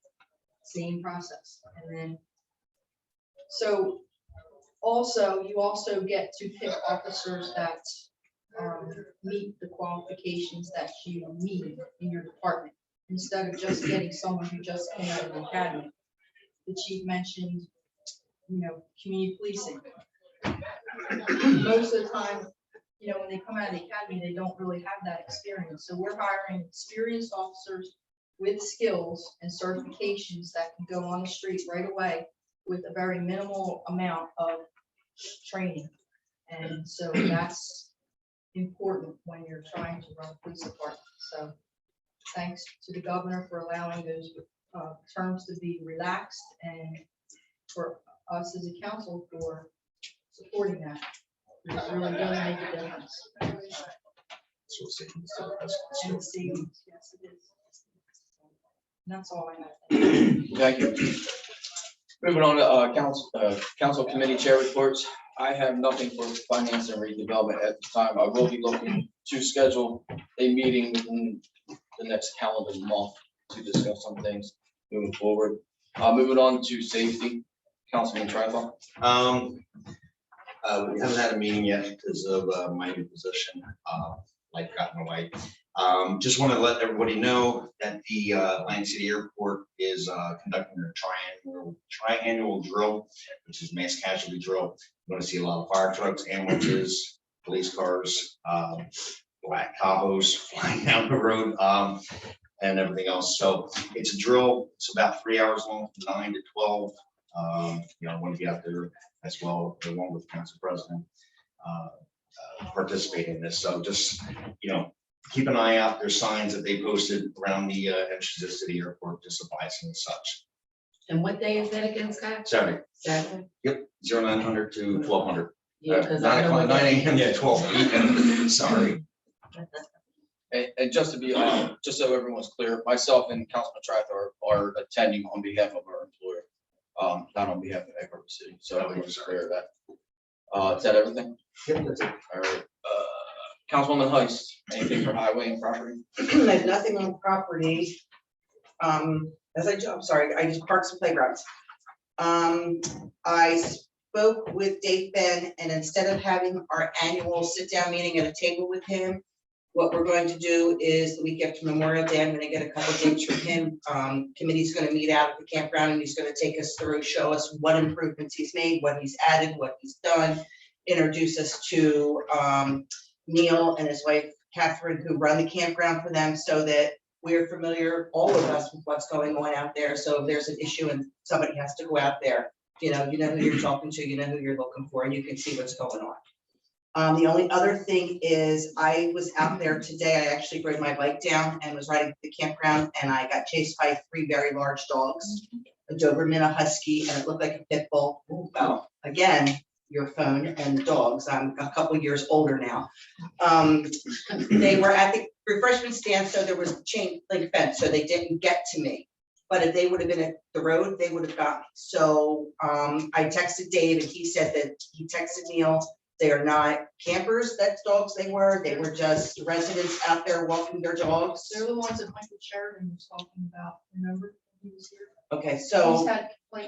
same process. And then, so also, you also get to pick officers that meet the qualifications that you need in your department, instead of just getting someone who just came out of the academy. The chief mentioned, community policing. Most of the time, when they come out of the academy, they don't really have that experience. So we're hiring experienced officers with skills and certifications that can go on the street right away with a very minimal amount of training. And so that's important when you're trying to run a police department. So thanks to the governor for allowing those terms to be relaxed, and for us as a council for supporting that. It really does make a difference. And the savings, yes, it is. And that's all I have. Thank you. Moving on to council committee chair reports. I have nothing for finance and redevelopment at this time. I will be looking to schedule a meeting within the next calendar month to discuss some things moving forward. Moving on to safety, Councilman Trifon. We haven't had a meeting yet because of my new position, life got in the way. Just want to let everybody know that the Atlantic City Airport is conducting a triannual drill, which is mass casualty drill. You want to see a lot of fire trucks, ambulances, police cars, black Tahoes flying down the road, and everything else. So it's a drill. It's about 3 hours long, 9 to 12. I want to be out there as well, along with Council President, participate in this. So just, keep an eye out. There's signs that they posted around the entrances to the airport, just advising and such. And what day is that again, Scott? Saturday. Saturday? Yep, 0900 to 1200. Yeah, because I 9 know. o'clock, 9 a.m. to 12 p.m. Sorry. And just to be, just so everyone's clear, myself and Councilman Trifon are attending on behalf of our employer, not on behalf of Echo City. So everyone's clear of that. Is that everything? Yep, that's it. All right. Councilwoman Heist, anything for highway and property? I have nothing on property. I'm sorry, I just parks and playgrounds. I spoke with Dave Ben, and instead of having our annual sit-down meeting at a table with him, what we're going to do is the week after Memorial Day, I'm gonna get a couple of dates from him. Committee's gonna meet out at the campground, and he's gonna take us through, show us what improvements he's made, what he's added, what he's done, introduce us to Neil and his wife Catherine, who run the campground for them, so that we're familiar, all of us, with what's going on out there. So if there's an issue and somebody has to go out there, you know who you're talking to, you know who you're looking for, and you can see what's going on. The only other thing is I was out there today. I actually rode my bike down and was riding to the campground, and I got chased by 3 very large dogs, a Doberman, a Husky, and it looked like a pit bull. Well, again, your phone and the dogs. I'm a couple years older now. They were at the refreshment stand, so there was chain link fence, so they didn't get to me. But if they would have been at the road, they would have got me. So I texted Dave, and he said that he texted Neil. They are not campers, that's dogs they were just residents out there walking their dogs. They're the ones that Michael Sheridan was talking about, remember? He was here. Okay, so.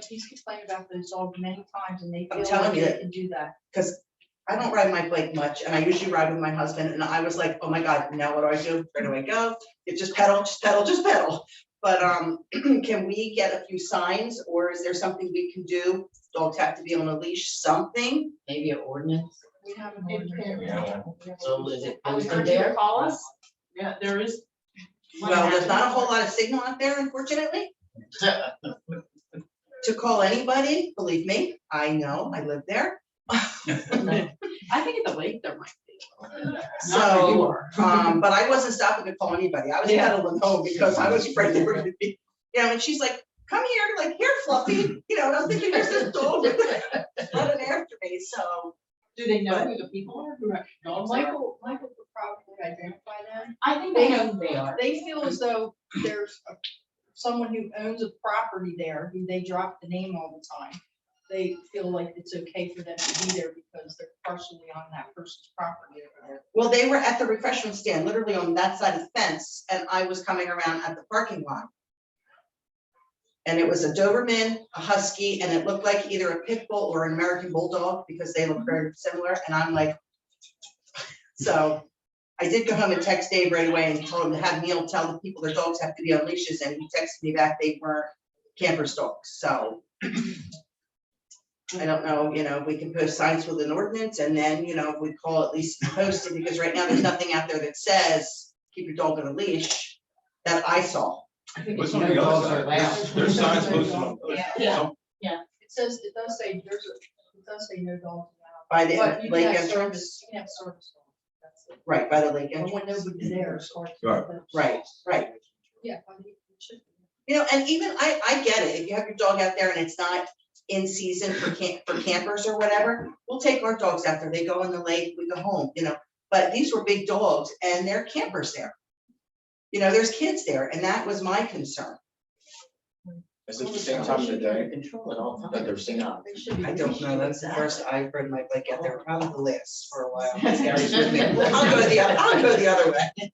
He's complained about those dogs many times, and they I'm feel telling like you they that- can do that. Because I don't ride my bike much, and I usually ride with my husband, and I was like, oh my God, now what do? Where do I go? It's just pedal, just pedal, just pedal. But can we get a few signs, or is there something we can do? Dogs have to be on a leash, something? Maybe an ordinance. We have an ordinance. So is it I would posted urge you to there? call us. Yeah, there is. Well, there's not a whole lot of signal out there, unfortunately, to call anybody, believe me, I know, I live there. I think at the lake there might be. So, you are. but I wasn't stopping to call anybody. I was pedaling home because I was afraid they were gonna be, and she's like, come here, like, here, Fluffy, and I'm thinking, there's this dog running after me, so. Do they know who the people are who actually dogs are? Michael could probably identify them. I think they know who they are. They feel as though there's someone who owns a property there, who they drop the name all the time. They feel like it's okay for them to be there because they're partially on that person's property over there. Well, they were at the refreshment stand, literally on that side of the fence, and I was coming around at the parking lot. And it was a Doberman, a Husky, and it looked like either a pit bull or an American Bulldog, because they look very similar, and I'm like, so I did go home and text Dave right away and told him to have Neil tell the people their dogs have to be on leashes, and he texted me back they weren't campers dogs, so. I don't know, if we can post signs with an ordinance, and then, if we call at least posted, because right now there's nothing out there that says, keep your dog on a leash, that I saw. I think What's it's on the no other dogs side? are allowed. There's signs posted on. Yeah. It does say, it does say no dogs allowed. By the But you can lake have entrance, service, you can have service dogs. That's it. right, by the lake But when entrance, nobody's there, it's hard to. Right. right. Yeah. I mean, it should be. And even, I get it, if you have your dog out there and it's not in season for campers or whatever, we'll take our dogs out there, they go in the lake, we go home, but these were big dogs, and they're campers there. There's kids there, and that was my concern. Is it the same time of the day Control it all the that time. they're singing? They should be. I don't know, that's the first I've rode my bike out there, probably the last for a while. Gary's with me. I'll go the other way.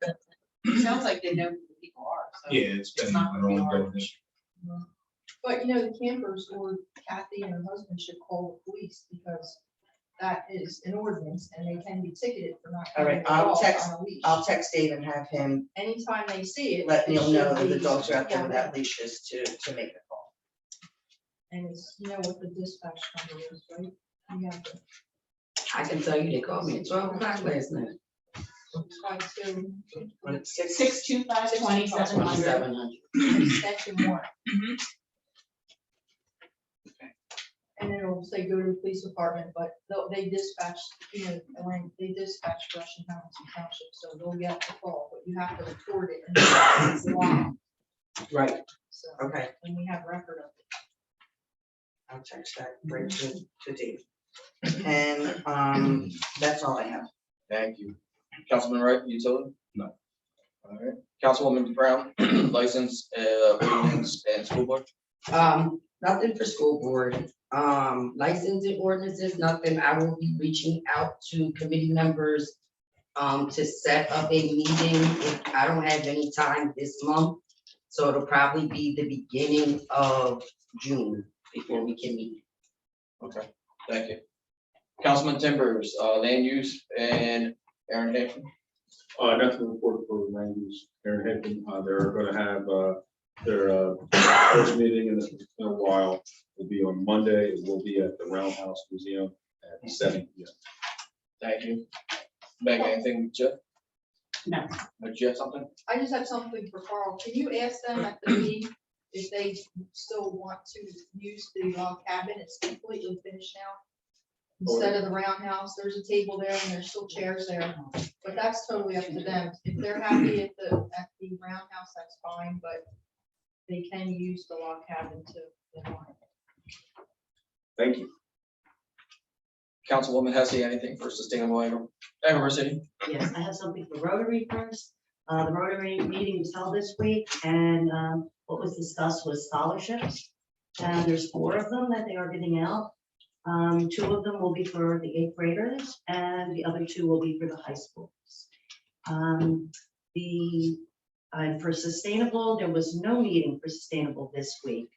It sounds like they know who the people are, Yeah, it's been It's not gonna be an hard. ongoing issue. But you know, the campers or Kathy and her husband should call the police because that is an ordinance and they can be ticketed for not All having right, the I'll dog text- on a leash. I'll text Dave and have him Anytime they see it. let it Neil should know that the be dogs are out there reported. without leashes to make a call. And it's, you know what the dispatch number is, right? You have to I can tell you, they called me at 12 o'clock last night. try to, But it's 625-2700. 700. extension 1. And then it'll say go to the police department, but they dispatch, you know, when they dispatch Rush and Hamilton Township, so they'll get the call, but you have to report it. And it's locked, right, so, okay, and we have record of it. I'll text that right to Dave. And, that's all I have. Thank you. Councilman Wright, utility? No. All right. Councilwoman Brown, license, ordinance, and school board? Nothing for school board. Licensing ordinances, nothing. I will be reaching out to committee members to set up a meeting if I don't have any time this month. So it'll probably be the beginning of June before we can meet. Okay, thank you. Councilman Timbers, land use, and Aaron Hampton? Nothing to report for land use. Aaron Hickman, they're gonna have, their, first meeting in a while. Will be on Monday. It will be at the Roundhouse Museum at 7 p.m. Thank you. Meg, anything, Jeff? No. Do you have something? I just have something for Carl. Can you ask them at the meeting if they still want to use the log cabin? It's completely finished now. Instead of the roundhouse, there's a table there and there's still chairs there, but that's totally up to them. If they're happy at the roundhouse, that's fine, but they can use the log cabin to. Thank you. Councilwoman Hesse, anything for sustainable agriculture? Yes, I have something for Rotary first. The Rotary meeting was held this week, and what was discussed was scholarships. And there's 4 of them that they are giving out. 2 of them will be for the 8th graders, and the other 2 will be for the high schools. For sustainable, there was no meeting for sustainable this week.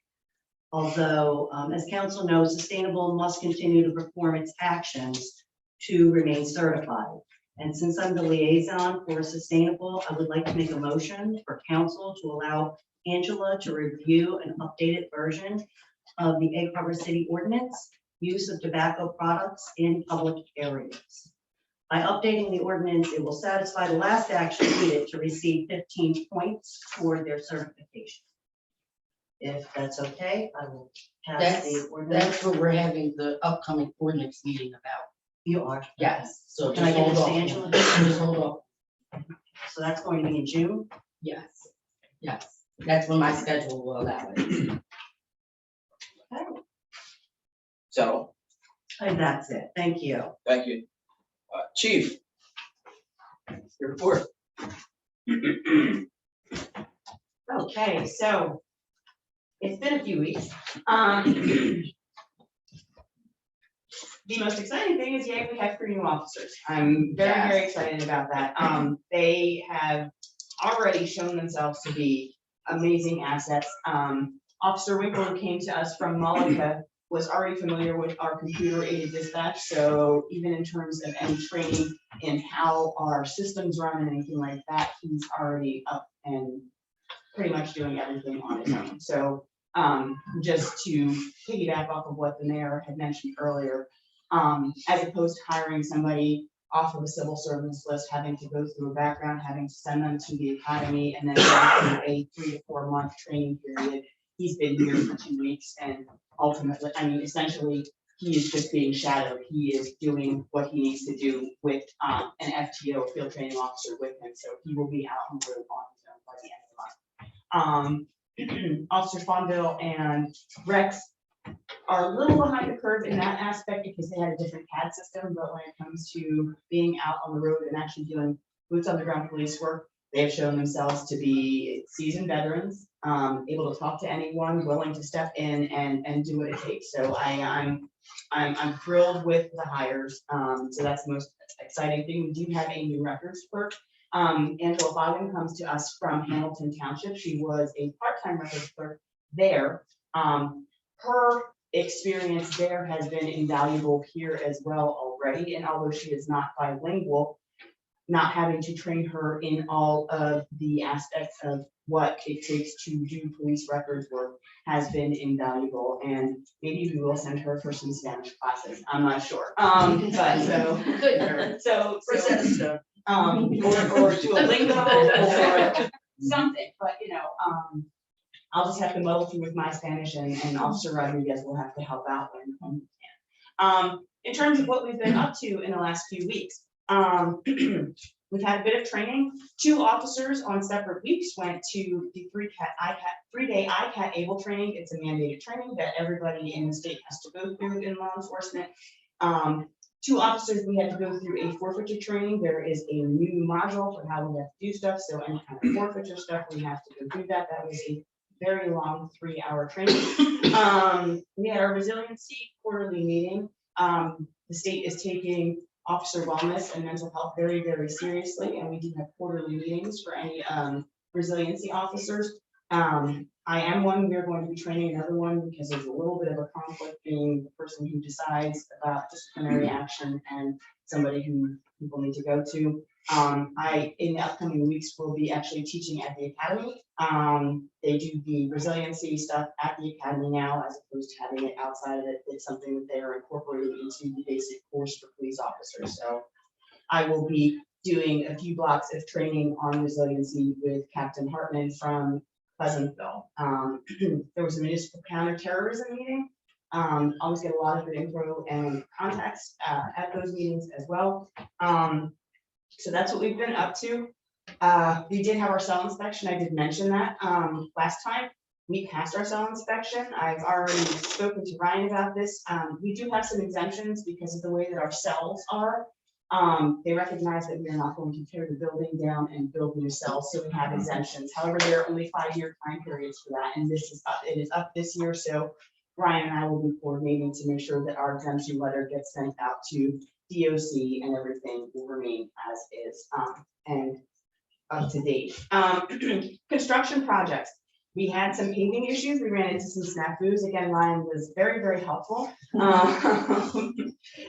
Although, as council knows, sustainable must continue to perform its actions to remain certified. And since I'm the liaison for sustainable, I would like to make a motion for council to allow Angela to review an updated version of the Egg Harbor City Ordinance, use of tobacco products in public areas. By updating the ordinance, it will satisfy the last action needed to receive 15 points for their certification. If that's okay, I will pass the ordinance. That's what we're having the upcoming ordinance meeting about. You are? Yes, so Can I just give hold this to off. Angela? Just hold off. So that's going to be in June? Yes, yes. That's when my schedule will allow it. So, And that's it. Thank you. thank you. Chief? Your report. Okay, so it's been a few weeks. The most exciting thing is, yay, we have 3 new officers. I'm very excited about that. They have already shown themselves to be amazing assets. Officer Winkle, who came to us from Malika, was already familiar with our computer aided dispatch. So even in terms of any training in how our systems run and anything like that, he's already up and pretty much doing everything on his own. So just to piggyback off of what the mayor had mentioned earlier, as opposed to hiring somebody off of a civil service list, having to go through a background, having to send them to the academy, and then going through a 3 to 4 month training period. He's been here for 2 weeks, and ultimately, I mean, essentially, he is just being shadowed. He is doing what he needs to do with an FTO, field training officer, with him. So he will be out on the road on his own by the end of the month. Officers Fonville and Rex are a little behind the curve in that aspect because they had a different CAD system, but when it comes to being out on the road and actually doing boots on the ground police work, they have shown themselves to be seasoned veterans, able to talk to anyone, willing to step in and do what it takes. So I'm thrilled with the hires. So that's the most exciting thing. We do have a new records clerk Angela Bogan comes to us from Hamilton Township. She was a part-time record clerk there. Her experience there has been invaluable here as well already, and although she is not bilingual, not having to train her in all of the aspects of what it takes to do police records work has been invaluable, and maybe we will send her for some Spanish classes, I'm not sure. But so, or to a lingo or something, but I'll just have to muddle through with my Spanish, and Officer Rodriguez will have to help out when he can. In terms of what we've been up to in the last few weeks, we've had a bit of training. 2 officers on separate weeks went to the 3-day ICAT able training. It's a mandated training that everybody in the state has to go through in law enforcement. 2 officers, we had to go through a forfeiture training. There is a new module for how we have to do stuff. So any kind of forfeiture stuff, we have to go through that. That was a very long 3-hour training. We had our resiliency quarterly meeting. The state is taking officer wellness and mental health very, very seriously, and we do have quarterly meetings for any resiliency officers. I am one. We're going to be training another one because there's a little bit of a conflict being the person who decides about disciplinary action and somebody who people need to go to. In the upcoming weeks, will be actually teaching at the academy. They do the resiliency stuff at the academy now, as opposed to having it outside of it. It's something that they are incorporating into the basic course for police officers. So I will be doing a few blocks of training on resiliency with Captain Hartman from Pleasantville. There was a municipal counterterrorism meeting. Always get a lot of good info and contacts at those meetings as well. So that's what we've been up to. We did have our cell inspection. I did mention that last time. We passed our cell inspection. I've already spoken to Ryan about this. We do have some exemptions because of the way that our cells are. They recognize that we are not going to tear the building down and build new cells, so we have exemptions. However, there are only 5-year time periods for that, and this is up. It is up this year, so Ryan and I will be coordinating to make sure that our exemption letter gets sent out to DOC and everything will remain as is and up to date. Construction projects. We had some paving issues. We ran into some snafus. Again, Ryan was very, very helpful.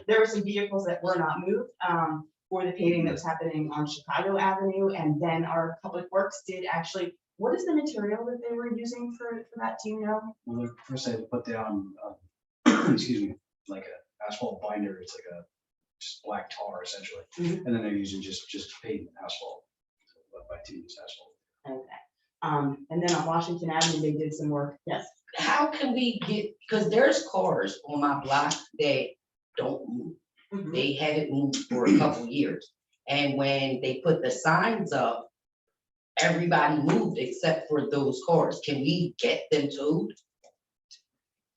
There were some vehicles that were not moved for the paving that was happening on Chicago Avenue. And then our public works did actually, what is the material that they were using for that? Do you know? Well, first they put down, excuse me, like a asphalt binder. It's like a just black tar essentially. Mhm. And then they're using just pavement asphalt, by use asphalt. Okay. And then on Washington Avenue, they did some work. Yes. How can we get, because there's cars on my block that don't move. Mhm. They haven't moved for a couple years. And when they put the signs up, everybody moved except for those cars. Can we get them towed?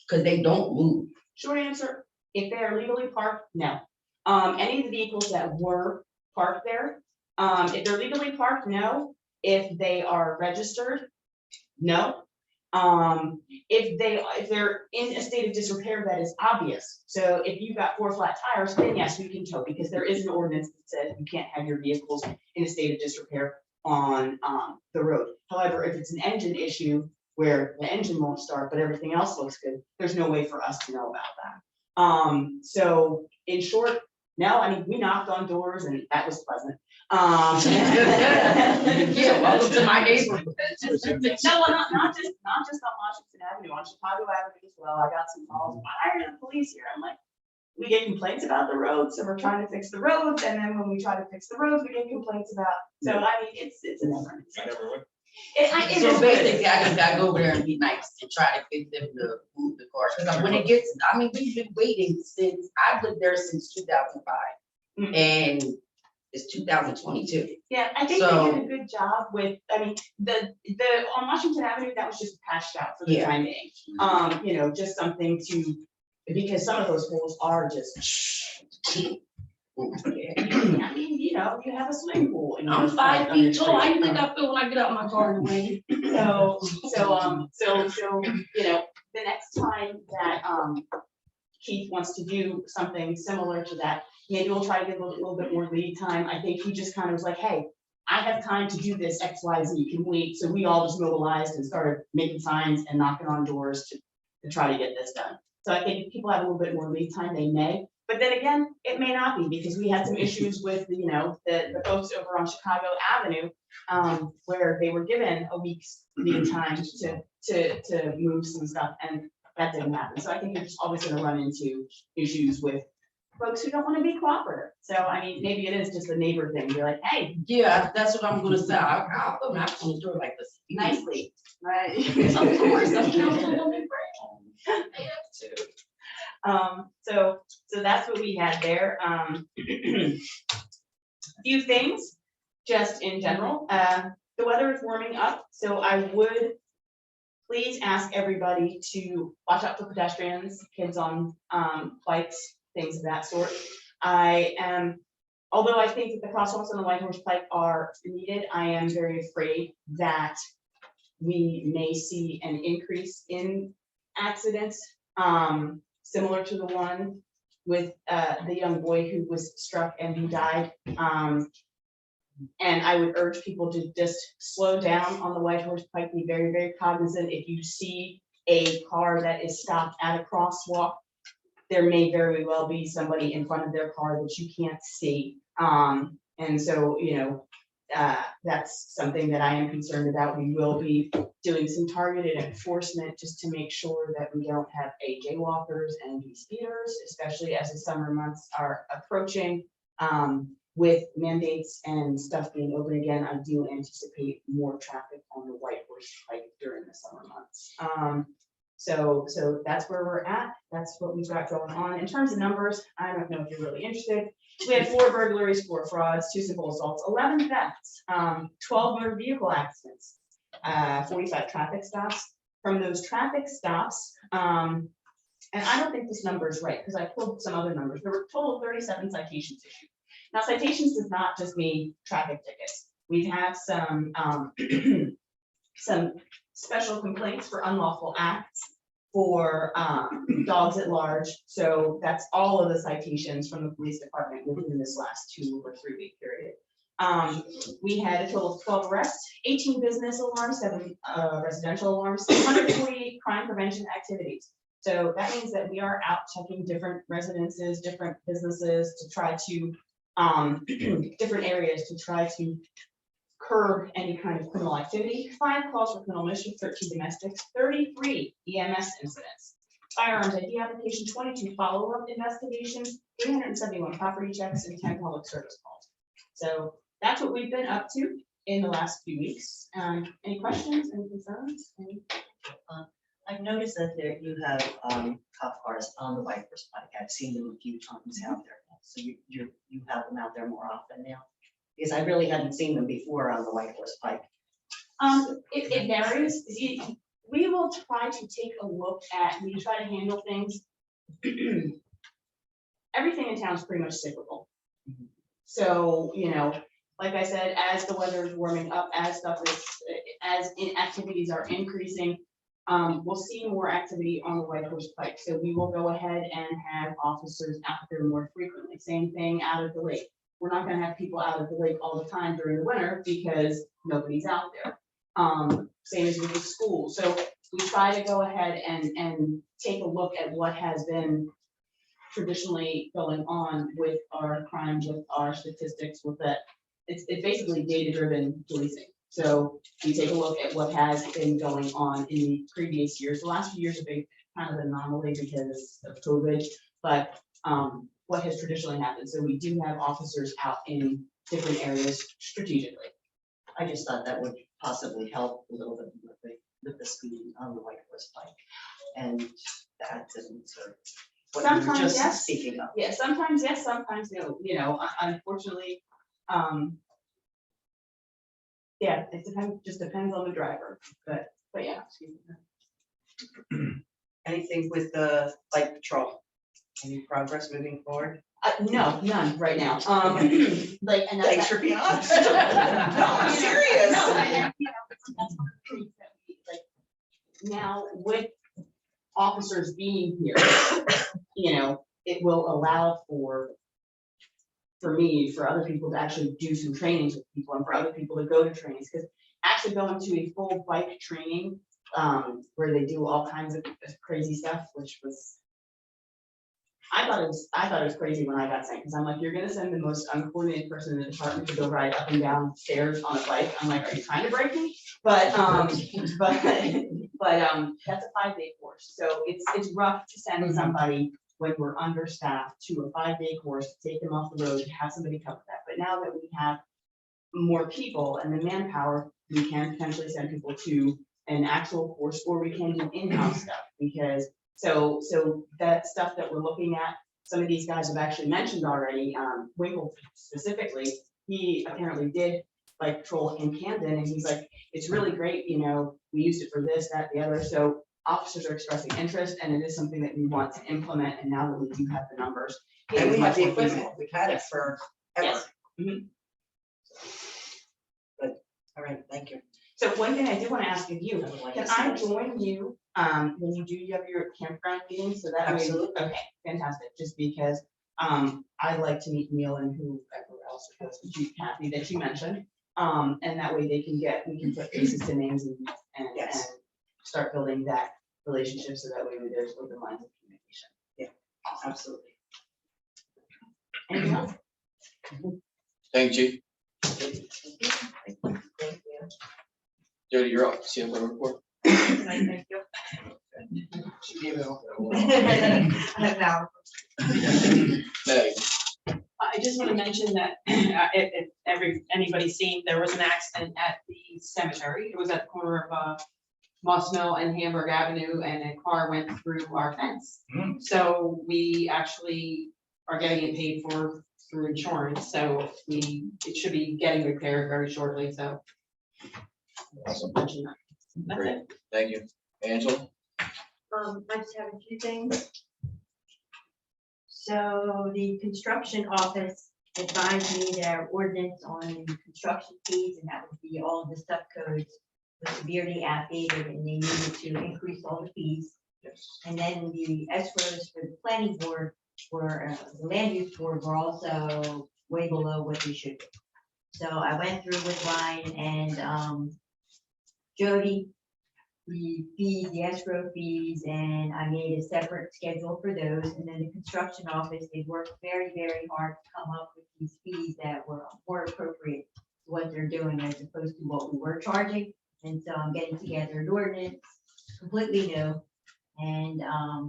Because they don't move. Short answer, if they are legally parked, no. Any of the vehicles that were parked there, if they're legally parked, no. If they are registered, no. If they're in a state of disrepair, that is obvious. So if you've got 4 flat tires, then yes, we can tow, because there is an ordinance that says you can't have your vehicles in a state of disrepair on the road. However, if it's an engine issue where the engine won't start, but everything else looks good, there's no way for us to know about that. So in short, no, I mean, we knocked on doors and that was pleasant. Yeah, welcome to my neighborhood. No, well, not just on Washington Avenue, on Chicago Avenue as well. I got some calls, why are the police here? I'm like, we get complaints about the roads, so we're trying to fix the roads, and then when we try to fix the roads, we get complaints about, so I mean, it's a never. I never went. So basically, I just gotta go over there and be nice and try to get them to move the cars. Because when it gets, I mean, we've been waiting since, I've lived there since 2005. Mhm. And it's 2022. Yeah, I think So- they did a good job with, I mean, the on Washington Avenue, that was just patched out for the Yeah. time being. You know, just something to, because some of those holes are just. I mean, you know, you have a swimming pool. And I'm 5 feet tall. How you think I feel when I get out my car in the rain? So, you know, the next time that Keith wants to do something similar to that, maybe we'll try to give a little bit more lead time. I think he just kind of was like, hey, I have time to do this X, Y, Z, can wait. So we all just mobilized and started making signs and knocking on doors to try to get this done. So I think if people have a little bit more lead time, they may. But then again, it may not be, because we had some issues with, you know, the folks over on Chicago Avenue, where they were given a week's lead time to move some stuff, and that didn't happen. So I think you're just always gonna run into issues with folks who don't wanna be cooperative. So, I mean, maybe it is just a neighbor thing. You're like, hey, Yeah, that's what I'm gonna say. I'll put maps on the door like this. nicely, right? Of course, I'm counting on me. They have to. So that's what we had there. A few things, just in general. The weather is warming up, so I would please ask everybody to watch out for pedestrians, kids on bikes, things of that sort. Although I think that the crosswalks on the White Horse Pike are needed, I am very afraid that we may see an increase in accidents, similar to the one with the young boy who was struck and who died. And I would urge people to just slow down on the White Horse Pike, be very, very cognizant. If you see a car that is stopped at a crosswalk, there may very well be somebody in front of their car that you can't see. And so, you know, that's something that I am concerned about. We will be doing some targeted enforcement just to make sure that we don't have jaywalkers and speeders, especially as the summer months are approaching. With mandates and stuff being open again, I do anticipate more traffic on the White Horse Pike during the summer months. So that's where we're at. That's what we've got going on. In terms of numbers, I don't know if you're really interested. We had 4 burglaries, 4 frauds, 2 simple assaults, 11 thefts, 12 motor vehicle accidents, 45 traffic stops. From those traffic stops, and I don't think this number is right because I pulled some other numbers. There were a total of 37 citations issued. Now, citations does not just mean traffic tickets. We have some some special complaints for unlawful acts, for dogs at large. So that's all of the citations from the police department within this last 2 or 3 week period. We had a total of 12 arrests, 18 business alarms, 7 residential alarms, 148 crime prevention activities. So that means that we are out checking different residences, different businesses to try to different areas to try to curb any kind of criminal activity. 5 calls for criminal mischief, 13 domestics, 33 EMS incidents. Firearms ID application, 22 follow-up investigations, 371 property checks, and 10 public service calls. So that's what we've been up to in the last few weeks. Any questions, any concerns? I've noticed that there you have cop cars on the White Horse Pike. I've seen them a few times out there. So you have them out there more often now? Because I really hadn't seen them before on the White Horse Pike. It varies. We will try to take a look at, we try to handle things. Everything in town is pretty much cyclical. So, you know, like I said, as the weather is warming up, as activities are increasing, we'll see more activity on the White Horse Pike. So we will go ahead and have officers out there more frequently. Same thing out at the lake. We're not going to have people out at the lake all the time during the winter because nobody's out there. Same as with the school. So we try to go ahead and take a look at what has been traditionally going on with our crimes, with our statistics, with that. It's basically data-driven policing. So we take a look at what has been going on in the previous years. The last few years have been kind of an anomaly because of COVID, but what has traditionally happened. So we do have officers out in different areas strategically. I just thought that would possibly help a little bit with the speeding on the White Horse Pike. And the accidents are what you were Sometimes just yes. speaking of. Yeah, sometimes yes, sometimes no. You know, unfortunately, yeah, it just depends on the driver. But yeah, excuse me. Anything with the bike patrol? Any progress moving forward? No, none right now. Like, and Thanks for being honest. No, I'm you know, serious. no, and, you know, that's one of the things that we, like, now with officers being here, you know, it will allow for for me, for other people to actually do some trainings with people and for other people to go to trainings, because actually going to a full bike training, where they do all kinds of crazy stuff, which was, I thought it was crazy when I got sent, because I'm like, you're gonna send the most uncoordinated person in the department to go ride up and down stairs on a bike. I'm like, are you trying to break me? But that's a 5-day course, so it's rough to send somebody when we're understaffed to a 5-day course, to take them off the road, to have somebody cover that. But now that we have more people and the manpower, we can potentially send people to an actual course, or we can do in-house stuff, because so that stuff that we're looking at, some of these guys have actually mentioned already, Winkle specifically, he apparently did bike patrol in Camden, and he's like, it's really great, you know, we used it for this, that, the other, so officers are expressing interest, and it is something that we want to implement, and now that we do have the numbers. it And is we have much the more equipment, feasible. we've had it Yes. forever. Yes. Mhm. All right, thank you. So one thing I do want to ask of you, I would like can to see I this. join you, when you do have your campground meeting, so that way? Absolutely. Okay, fantastic, just because, I like to meet Neil and whoever else it was, Chief Kathy that you mentioned. And that way we can put faces to names and Yes. start building that relationship, so that way there's open lines of communication. Absolutely. Anything else? Thank you, Thank you. Jody, you're up, CFO report. Thank you. She gave it all. Now, Meg, I just want to mention that if anybody's seen, there was an accident at the cemetery. It was at the corner of Moss Mill and Hamburg Avenue, and a car went through our fence. So we actually are getting it paid for through insurance, so it should be getting repaired very shortly, so. awesome, mention that. That's great, it. thank you. Angela? I just have a few things. So the construction office advised me that our ordinance on construction fees, and that would be all of the subcodes, was severely outdated, and they needed to increase all the fees. Yes. And then the escrows for the planning board, for the land use board, were also way below what they should be. So I went through with Ryan and Jody, the fees, the escrow fees, and I made a separate schedule for those. And then the construction office, they worked very, very hard to come up with these fees that were more appropriate to what they're doing as opposed to what we were charging. And so I'm getting together an ordinance, completely new. And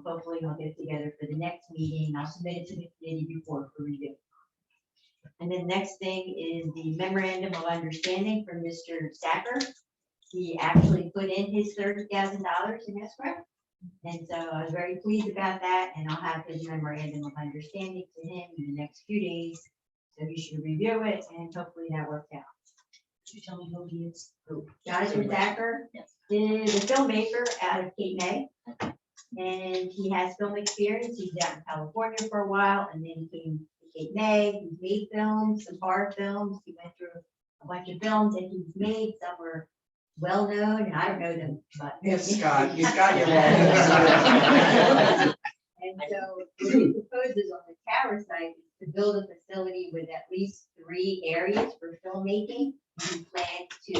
hopefully I'll get together for the next meeting. I'll submit it to the committee before for review. And then next thing is the memorandum of understanding from Mr. Stacker. He actually put in his $30,000 in escrow. And so I was very pleased about that, and I'll have his memorandum of understanding to him in the next few days. So he should review it, and hopefully that worked out. Could you tell me who he is? Jonathan Thacker is a filmmaker out of Cape May. And he has film experience. He's out in California for a while, and then he came to Cape May. He's made films, some horror films. He went through a bunch of films that he's made. Some were well-known, and I don't know them, but. Yes, Scott, you got your head. And so what he proposes on the Tower site is to build a facility with at least 3 areas for filmmaking. He plans to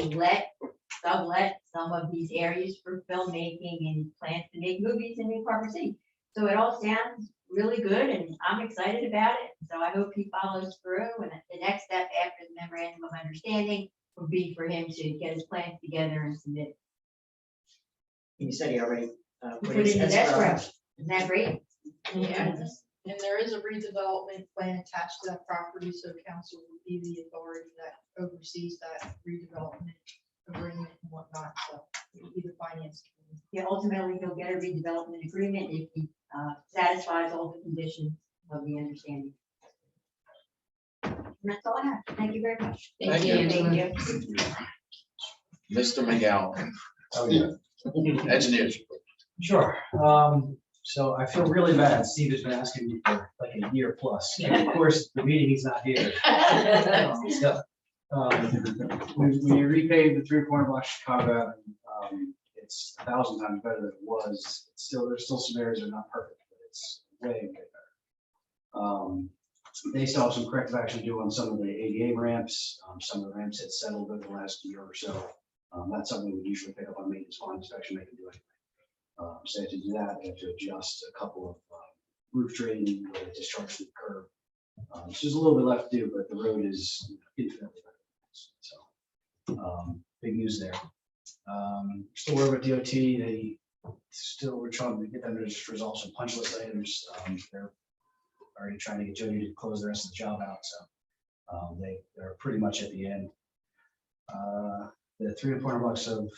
sublet some of these areas for filmmaking, and he plans to make movies in New Park City. So it all sounds really good, and I'm excited about it. So I hope he follows through, and the next step after the memorandum of understanding would be for him to get his plans together and submit. You said he already Put it in his escrow. Isn't that great? Yeah. And there is a redevelopment plan attached to that property, so council will be the authority that oversees that redevelopment agreement and whatnot, so it will be the finance committee. Yeah, ultimately, he'll get a redevelopment agreement if he satisfies all the conditions of the understanding. And that's all I have. Thank you very much. Thank you. Thank you. Mr. McGowan, Oh, yeah. engineers. Sure. So I feel really bad. Steve has been asking me for like a year plus. And of course, the meeting he's not here. So, we repaved the 3 corner block Chicago. It's 1,000 times better than it was. There's still some areas that are not perfect, but it's way better. They still have some corrective action to do on some of the ADA ramps. Some of the ramps had settled over the last year or so. That's something we usually pick up on maintenance bond inspection. They can do anyway. So they have to do that. They have to adjust a couple of roof drain where they discharge the curb. So there's a little bit left to do, but the road is infinitely better. So big news there. Still working with DOT. We're trying to get them to just resolve some punch list items. They're already trying to get Jody to close the rest of the job out. So they're pretty much at the end. The 300 blocks of,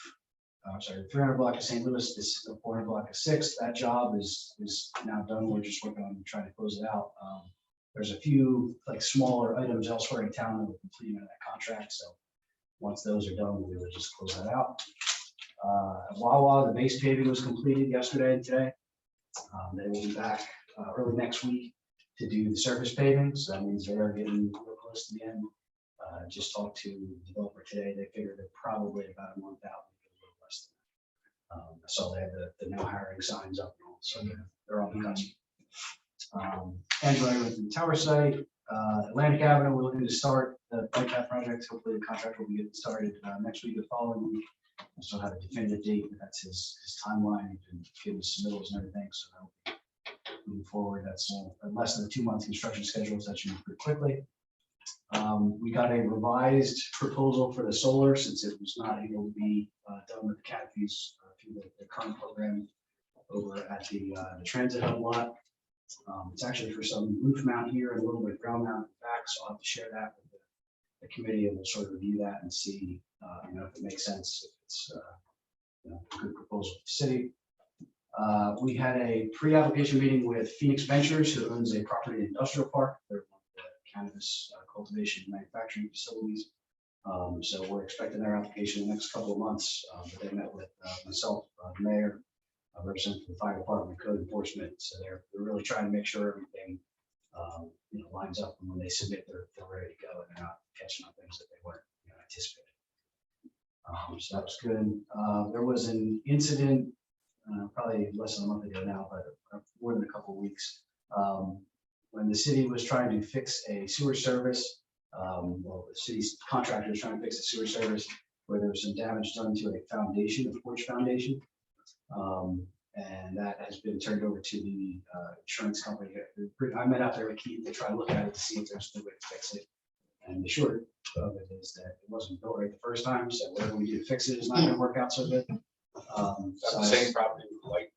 the 300 block of St. Louis, this 400 block of 6, that job is now done. We're just working on trying to close it out. There's a few like smaller items elsewhere in town that we're completing that contract. So once those are done, we will just close that out. At Wawa, the base paving was completed yesterday and today. They will be back early next week to do the surface paving. So that means they are getting real close to the end. Just talked to the developer today. They figured they're probably about a month out, maybe a little less than that. I saw they have the now hiring signs up and all, so they're on the cusp. Angela went to the tower site. Atlantic Avenue, we're looking to start the bike path project. Hopefully the contract will be getting started next week or following week. I still have a definitive date, but that's his timeline. He's been giving submittals and everything. So moving forward, that's less than a 2-month construction schedule, so that should move pretty quickly. We got a revised proposal for the solar since it was not able to be done with the canopies through the current program over at the transit hub lot. It's actually for some roof mount here and a little bit of ground mount back, so I'll have to share that with the committee, and we'll sort of review that and see if it makes sense, if it's a good proposal for the city. We had a pre-application meeting with Phoenix Ventures, who owns a property industrial park. They're one of the cannabis cultivation and manufacturing facilities. So we're expecting their application in the next couple of months. But they met with myself, the mayor, representative from the fire department, code enforcement. So they're really trying to make sure everything lines up, and when they submit, they're ready to go and they're not catching on things that they weren't anticipating. So that was good. There was an incident probably less than a month ago now, but more than a couple of weeks, when the city was trying to fix a sewer service. The city's contractor was trying to fix a sewer service where there was some damage done to a foundation, a porch foundation. And that has been turned over to the insurance company. I met out there with Keith to try to look at it to see if there's a way to fix it. And the short of it is that it wasn't built right the first time, so whatever we do to fix it is not going to work out so good. That's the same property with light.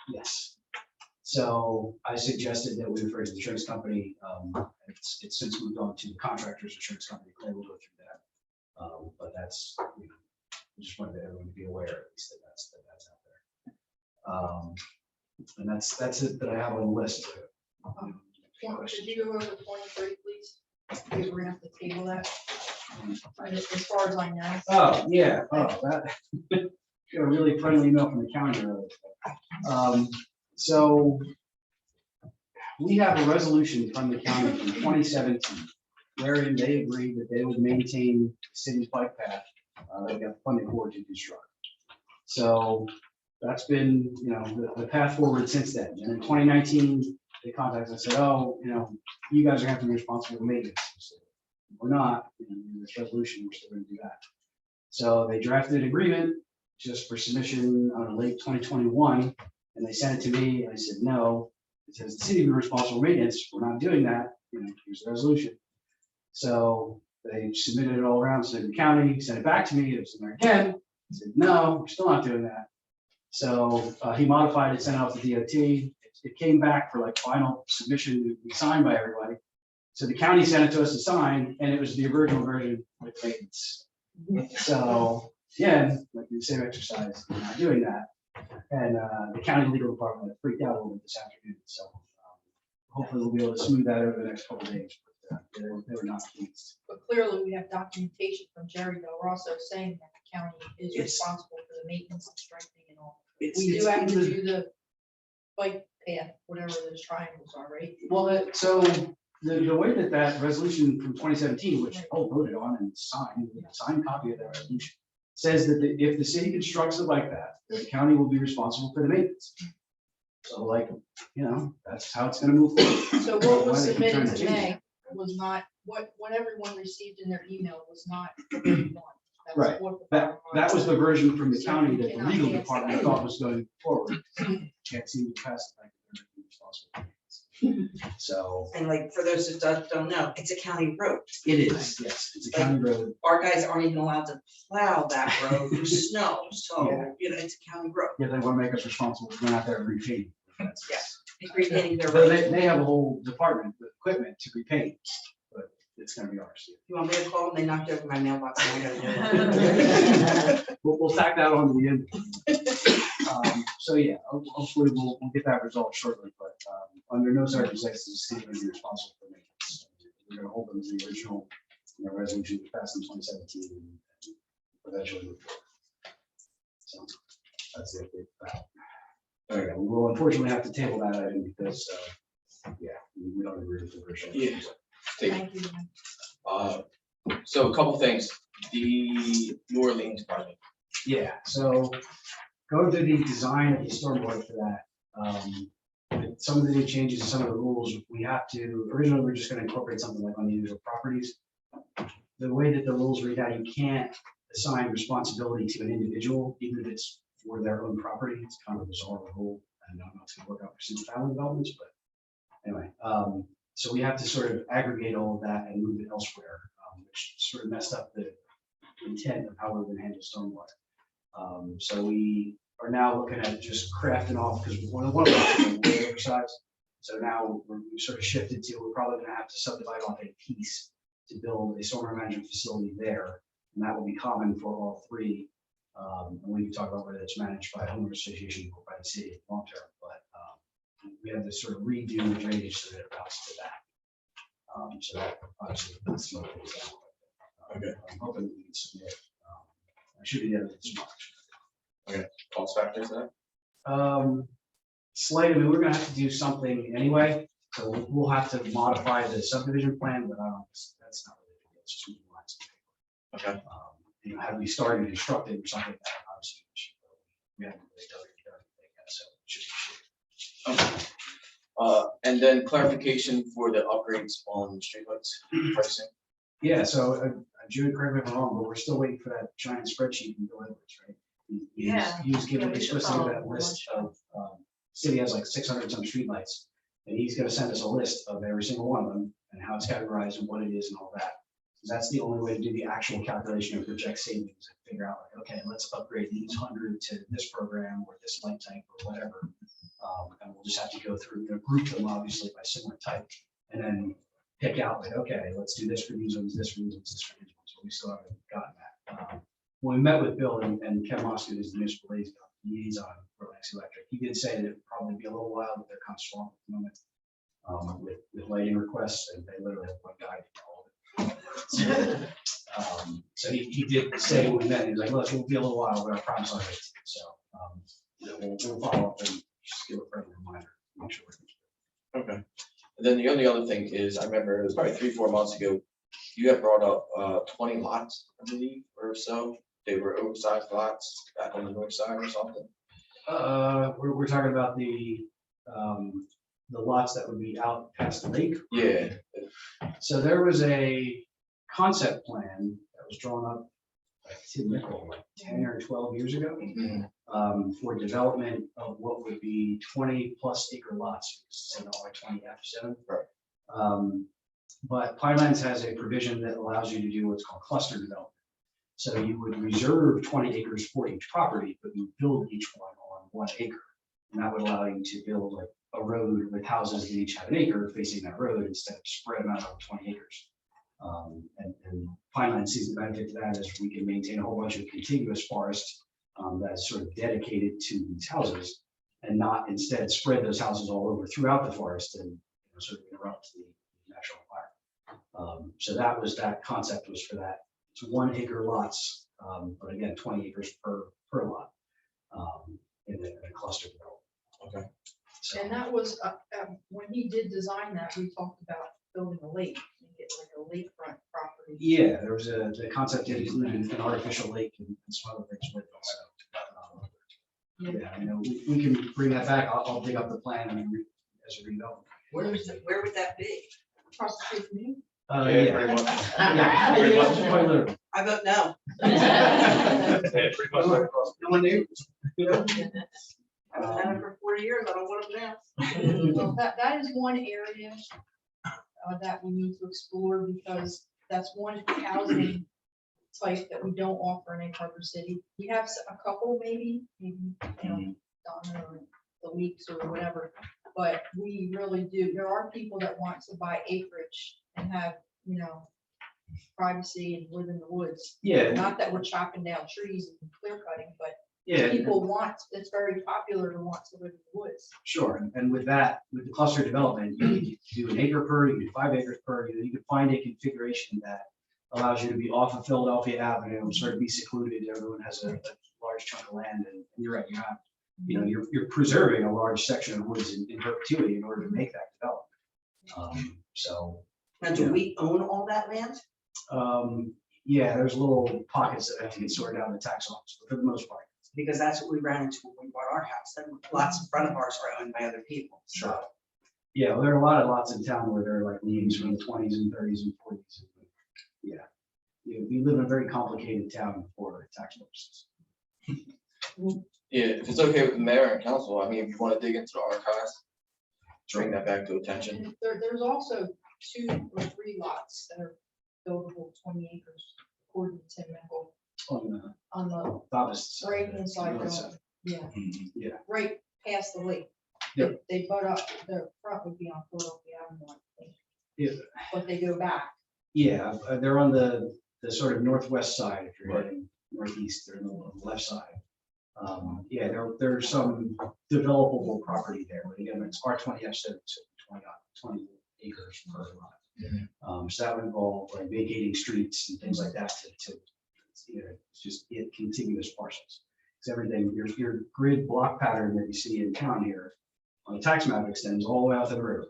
Yes. So I suggested that we refer to the insurance company. It's since moved on to the contractor's insurance company. They will go through that. But that's, I just wanted everyone to be aware at least that that's out there. And that's it that I have on the list. Could you go over 23, please? Because we're gonna have to table that. As far as I know. Oh, yeah. Oh, that got a really friendly email from the county earlier. So we have a resolution from the county from 2017, wherein they agreed that they would maintain the city's bike path. They got funding for it to construct. So that's been, the path forward since then. And in 2019, they contacted us and said, oh, you guys are going to have to be responsible for maintenance. So we're not, in this resolution, we're still going to do that. So they drafted an agreement just for submission on late 2021, and they sent it to me, and I said, no, it says the city will be responsible for maintenance. We're not doing that. Here's the resolution. So they submitted it all around to the county, sent it back to me. It was in there again. I said, no, we're still not doing that. So he modified it, sent it off to DOT. It came back for like final submission to be signed by everybody. So the county sent it to us to sign, and it was the original version with maintenance. So again, like the same exercise, we're not doing that. And the county legal department freaked out a little bit this afternoon. So hopefully we'll be able to smooth that over the next couple of days. But they were not pleased. But clearly, we have documentation from Jerry Del Rosso saying that the county is responsible for the maintenance and strengthening and all. We do have to do the bike path, whatever those triangles are, right? Well, so the way that resolution from 2017, which all voted on and signed, a signed copy of that resolution, says that if the city constructs the bike path, the county will be responsible for the maintenance. So that's how it's going to move forward. So what was submitted to May was not, what everyone received in their email was not the right one. That's Right. what the That bottom line was the version from the So county we that the cannot legal answer department that. thought was going forward. Can't seem to pass the fact that they're responsible. So And like, for those who don't know, it's a county road. it is, yes, it's a county road. Our guys aren't even allowed to plow that road through snow, so, Yeah. you know, it's a county road. Yeah, they want to make us responsible for going out there and repainting. Yes. It's repainting their So road. they have a whole department with equipment to repaint, but it's gonna be ours. You want me to call them? They knocked over my mailbox. And I gotta do it. We'll tack that on to the end. So yeah, hopefully we'll get that resolved shortly, but under no circumstances is the city gonna be responsible for maintenance. We're gonna hold them to the original, resolution passed in 2017 and eventually move forward. So that's the update. for that. Okay, we will unfortunately have to table that item because, we don't agree with the version. Yeah. Thank you. So a couple things, the New Orleans project. Yeah, so going through the design of the stormwater for that, with some of the new changes, and some of the rules, we have to, originally, we're just gonna incorporate something like on the individual properties. The way that the rules read out, you can't assign responsibility to an individual, even if it's for their own property. It's kind of a bizarre rule, and I don't know if it's gonna work out for single family developments, but anyway, so we have to sort of aggregate all of that and move it elsewhere, which sort of messed up the intent of how we're gonna handle stormwater. So we are now looking at just crafting off, because one of the way oversized. So now we've sort of shifted to, we're probably gonna have to subdivide off a piece to build a stormwater management facility there. And that will be common for all three. And we can talk about whether it's managed by a homeowner association or by the city long term, but we have to sort of redo the drainage so that it routes to that. So that obviously that's what it is. Okay. I'm hoping we can submit. I should be there this March. Cost factors there? Slight, I mean, we're gonna have to do something anyway, so we'll have to modify the subdivision plan, but that's not really, it's just moving lines. Okay. Have we started constructing or something like that, obviously, we haven't really done anything yet, so it should be. Okay. And then clarification for the upgrades on streetlights pricing. Yeah, so June, correct me if I'm wrong, but we're still waiting for that giant spreadsheet and deliveries, right? He was given, we he's should supposed to follow give that list of, city has like 600 some streetlights. And he's gonna send us a list of every single one of them and how it's categorized and what it is and all that. Because that's the only way to do the actual calculation and project savings and figure out like, okay, let's upgrade these 100 to this program or this light type or whatever. And we'll just have to go through, group them obviously by similar type and then pick out like, okay, let's do this for these ones, this for these ones, this for these ones. But we still haven't gotten that. When we met with Bill and Ken Moscow, who's the municipal liaison for Atlantic Electric, he did say that it would probably be a little while, but they're kind of strong at the moment with lighting requests, and they literally have one guy for all of it. So he did say when we met, he was like, look, it'll be a little while, but I promise I'll get it. So we'll follow up and just give a friendly reminder, make sure we're good. Okay. And then the only other thing is, I remember it was probably 3-4 months ago, you had brought up 20 lots, I believe, or so. They were oversized lots back on the north side or something. We're talking about the lots that would be out past the lake. Yeah. So there was a concept plan that was drawn up by Tim Nickel like 10 or 12 years ago for development of what would be 20+ acre lots, so not like 20 after 7. Right. But Pinelands has a provision that allows you to do what's called cluster development. So you would reserve 20 acres for each property, but you build each one on 1 acre. And that would allow you to build like a road with houses that each have an acre facing that road instead of spread them out over 20 acres. And Pineland sees the benefit to that as we can maintain a whole bunch of contiguous forest that's sort of dedicated to these houses and not instead spread those houses all over throughout the forest and sort of interrupt the natural environment. So that concept was for that. It's 1 acre lots, but again, 20 acres per lot in a cluster development. Okay. So, And that was, when he did design that, we talked about building a lake, make it like a lakefront property. yeah, there was the concept that included an artificial lake and some other things with it. So, yeah, we can bring that back. I'll dig up the plan and as a redevelopment. Where would that be? Across the street from you. Yeah. Pretty much. Yeah, pretty much, quite literally. I vote no. Yeah, pretty much right across. No one knew. I've had it for 40 years, I don't want to dance. Well, that is one area that we need to explore because that's one housing type that we don't offer in Egg Harbor City. We have a couple maybe, you know, Donna or the Weeks or whatever, but we really do. There are people that want to buy acreage and have, you know, privacy and live in the woods. Yeah, Not that we're chopping down trees and clear cutting, but yeah. people want, it's very popular to want to live in the woods. Sure, and with that, with the cluster development, you can do an acre per, you can do 5 acres per, you can find a configuration that allows you to be off of Philadelphia Avenue, sort of be secluded, everyone has a large chunk of land, and you're right, you're not, you know, you're preserving a large section of woods in perpetuity in order to make that development. So, Now, do we own all that land? yeah, there's little pockets that have to get sorted out in the tax office, but for the most part. Because that's what we ran into when we bought our house, and lots in front of ours are owned by other people. Sure. Yeah, well, there are a lot of lots in town where there are like liens from the 20s and 30s and 40s. Yeah. Yeah, we live in a very complicated town for tax purposes. Yeah, if it's okay with the mayor and council, I mean, if you want to dig into the archives, bring that back to attention. And there's also 2 or 3 lots that are buildable, 20 acres, according to Tim Michael, On the on opposite side. right inside, North side. yeah, Yeah. right past the lake. Yep. They butt up, the front would be on Philadelphia Avenue, I think, Yeah, but they go back. yeah, they're on the sort of northwest side. If you're heading northeast, they're on the left side. Yeah, there's some developable property there, but again, it's R20F, so 20 acres per lot. So that would involve like vacating streets and things like that to you know, it's just contiguous parcels. Because everything, your grid block pattern that you see in town here on the tax map extends all the way out to the river,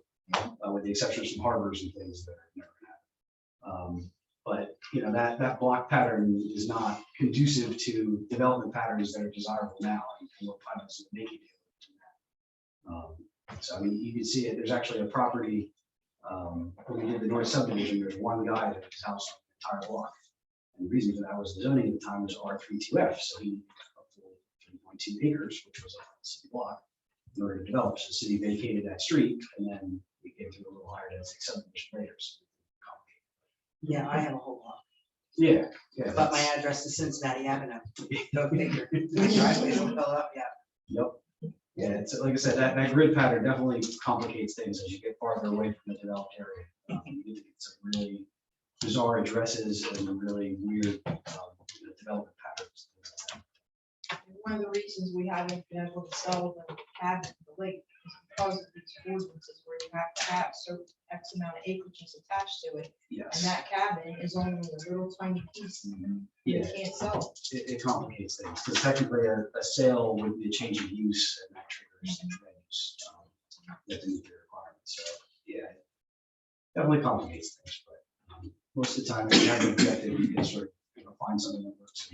with the exception of some harbors and things that are never had. But you know that block pattern is not conducive to development patterns that are desirable now, and what pilots are making it. So I mean, you can see it. There's actually a property when we did the north subdivision. There's one guy that his house on the entire block. And the reason for that was the zoning at the time was R32F, so he up to 3.2 acres, which was a city block, in order to develop. So the city vacated that street, and then we came through a little higher density subdivision later. So Yeah, I have a whole lot, yeah, yeah. but my address is Cincinnati Avenue. Go figure. My driveway's in Philadelphia. Yep. Yeah, it's like I said, that grid pattern definitely complicates things as you get farther away from the developed area. You get some really bizarre addresses and really weird development patterns. One of the reasons we haven't been able to sell the cabin at the lake is because of these ordinances where you have to have certain X amount of acreages attached to it. And Yes. that cabin is only a little tiny piece. You Yeah, can't sell it. it complicates things because technically a sale would be a change of use and that triggers use that to meet the requirements. So yeah, definitely complicates things, but most of the time, if you have an objective, you can sort of find something that works.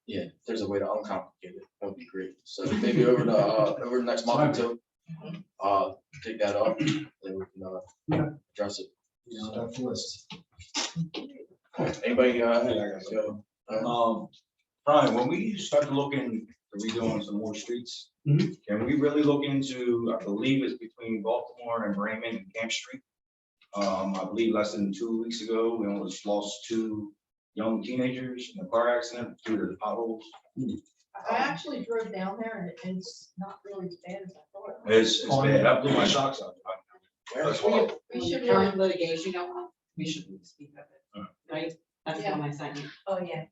Yeah, if there's a way to uncomplicate it, that would be great. So maybe over the next month or two, take that up, then we can address it. Yeah, that's the list. Anybody, Brian, when we start to look into redoing some more streets, Mhm. can we really look into, I believe it's between Baltimore and Raymond and Camp Street? I believe less than 2 weeks ago, we almost lost 2 young teenagers in a car accident due to the potholes. I actually drove down there and it's not really as bad as I thought. It's bad, I blew my socks out. That's horrible. We should Current really, litigation going on, we shouldn't speak of it, right? That's Yeah. one I sent you. Oh, yeah.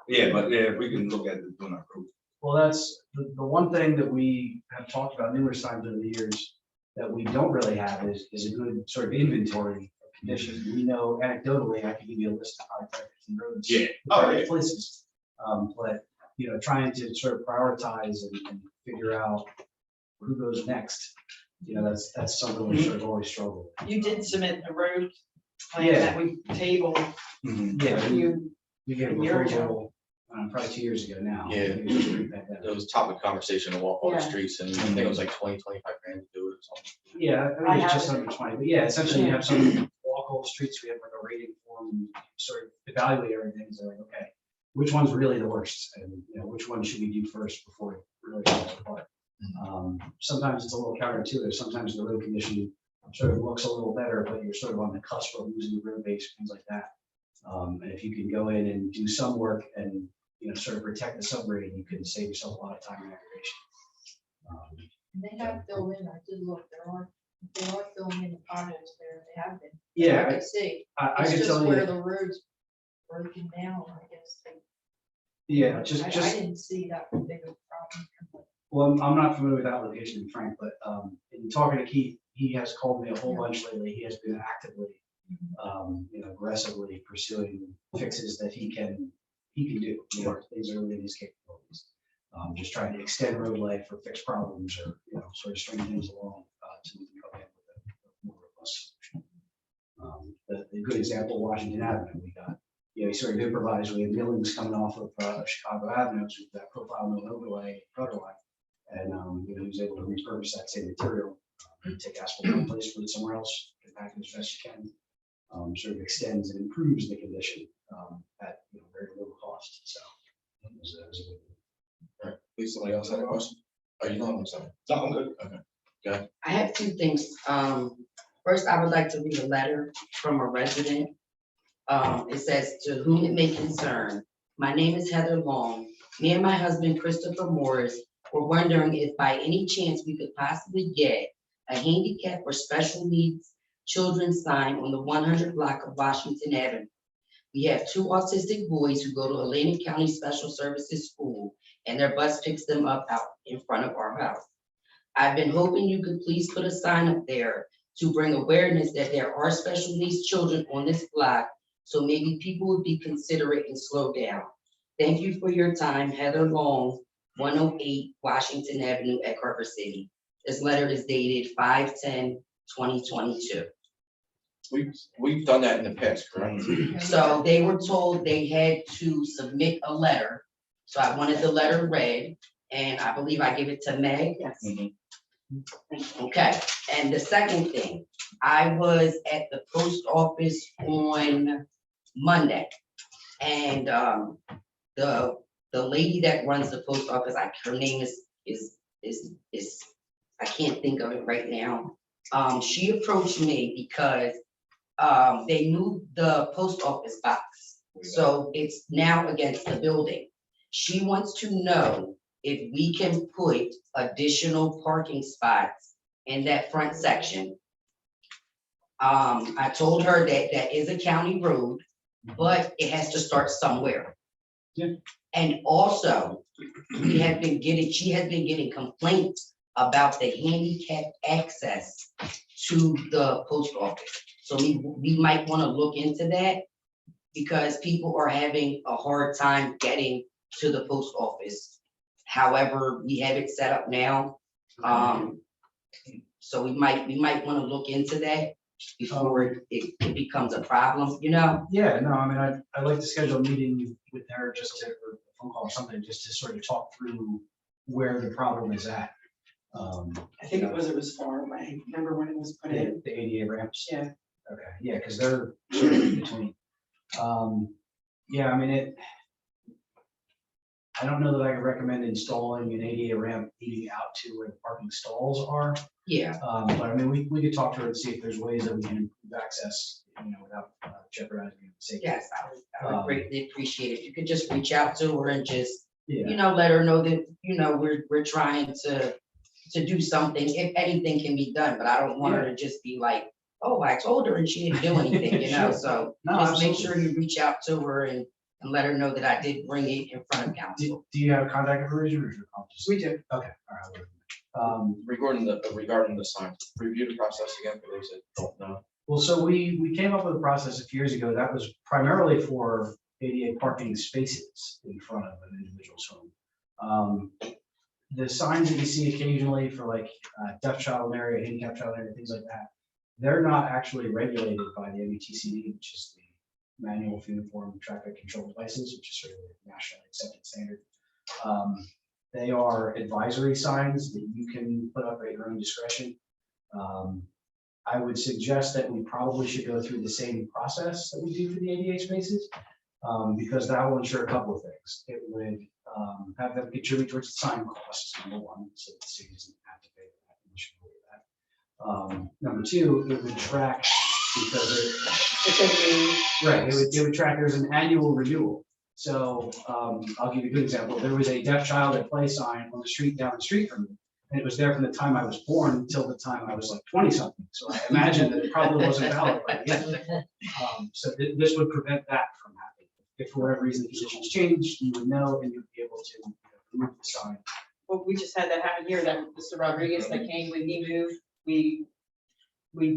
Yeah, but yeah, if we can look at it doing our group. Well, that's the one thing that we have talked about numerous times over the years that we don't really have is a good sort of inventory of conditions. We know anecdotally, I can give you a list of high-pressure roads. Yeah. Various places. But, you know, trying to sort of prioritize and figure out who goes next, you know, that's something we sort of always struggle with. You did submit a road plan Yeah. that we tabled. Yeah, we gave a A year ago. proposal, probably 2 years ago now. Yeah. It was pre-pandemic. it was topic conversation to walk all the Yeah. streets and I think it was like 25 grand to do it. it's on. Yeah, I I think it's have just it. under 20, but yeah, essentially you have some walk all the streets, we have like a rating form, and sort of evaluate everything, so like, okay, which one's really the worst, and you know, which one should we do first before it really falls apart? Sometimes it's a little counterintuitive, sometimes the road condition sort of looks a little better, but you're sort of on the cusp of losing the road base, things like that. And if you can go in and do some work and, you know, sort of protect the subgrade, you can save yourself a lot of time and aggravation. And they have filled in, I did look, they are filling in the potholes there, they have been. I Yeah, can see, I it's can just tell where you, the road's broken down, I guess. yeah, I just, didn't see that big of a problem. well, I'm not familiar with that location, Frank, but in talking to Keith, he has called me a whole bunch lately. He has been actively, you know, aggressively pursuing fixes that he can do. You know, things are within his capabilities. Just trying to extend road life or fix problems or, you know, sort of string things along to come up with a more robust solution. The good example, Washington Avenue, we got, you know, he sort of improvised. We had millings coming off of Chicago Avenue, so that profile mill overlay, gutter line. And, you know, he was able to repurpose that same material, take asphalt in place, put it somewhere else, get back as best you can. Sort of extends and improves the condition at, you know, very little cost. So it was a good thing. All right, please, somebody else have a question? Are you not, I'm sorry. No, I'm good. Okay. I have two things. First, I would like to read a letter from a resident. It says, to whom it may concern, my name is Heather Long. Me and my husband, Christopher Morris, were wondering if by any chance we could possibly get a handicap or special needs children's sign on the 100 block of Washington Avenue. We have two autistic boys who go to Atlantic County Special Services School, and their bus picks them up out in front of our house. I've been hoping you could please put a sign up there to bring awareness that there are special needs children on this block, so maybe people would be considerate and slow down. Thank you for your time, Heather Long, 108 Washington Avenue at Carver City. This letter is dated 5/10/2022. We've done that in the past, correct? So they were told they had to submit a letter. So I wanted the letter read, and I believe I gave it to Meg. Yes. Okay, and the second thing, I was at the post office on Monday. And the lady that runs the post office, her name is I can't think of it right now. She approached me because they moved the post office box. So it's now against the building. She wants to know if we can put additional parking spots in that front section. I told her that that is a county road, but it has to start somewhere. Yeah. And also, she has been getting complaints about the handicap access to the post office. So we might want to look into that because people are having a hard time getting to the post office. However, we have it set up now. So we might want to look into that before it becomes a problem, you know? Yeah, no, I mean, I'd like to schedule a meeting with her or a phone call or something, just to sort of talk through where the problem is at. I think it was far away. Remember when it was put in? The ADA ramps. Yeah. Okay, yeah, because they're sort of in between. Yeah, I mean, I don't know that I could recommend installing an ADA ramp leading out to where the parking stalls are. Yeah. But I mean, we could talk to her and see if there's ways that we can improve access, you know, without jeopardizing safety. Yes, I would greatly appreciate it. If you could just reach out to her and just, Yeah. you know, let her know that, you know, we're trying to do something, if anything can be done, but I don't want her to just be like, oh, I told her and she didn't do anything, you know, Sure. so No, just make absolutely. sure you reach out to her and let her know that I did bring it in front of council. Do you have contact information or is your call just? We do. Okay, all right. Regarding the signs, review the process again, for those that don't know. Well, so we came up with a process a few years ago that was primarily for ADA parking spaces in front of an individual's home. The signs that you see occasionally for like deaf child area, handicap child area, things like that, they're not actually regulated by the MUTCD, which is the Manual of Uniform Traffic Control Devices, which is sort of a nationally accepted standard. They are advisory signs that you can put up at your own discretion. I would suggest that we probably should go through the same process that we do for the ADA spaces, because that will ensure a couple of things. It would have them contribute towards the sign costs, number one, so the city doesn't have to pay for that. We should avoid that. Number two, it would track because right, it would track, there's an annual renewal. So I'll give you a good example. There was a deaf child at play sign on the street down the street from me. And it was there from the time I was born until the time I was like 20 something. So I imagine that it probably wasn't valid by the end. So this would prevent that from happening. If for whatever reason the conditions changed, you would know and you'd be able to remove the sign. Well, we just had that happen here, that Mr. Rodriguez that came when he moved, we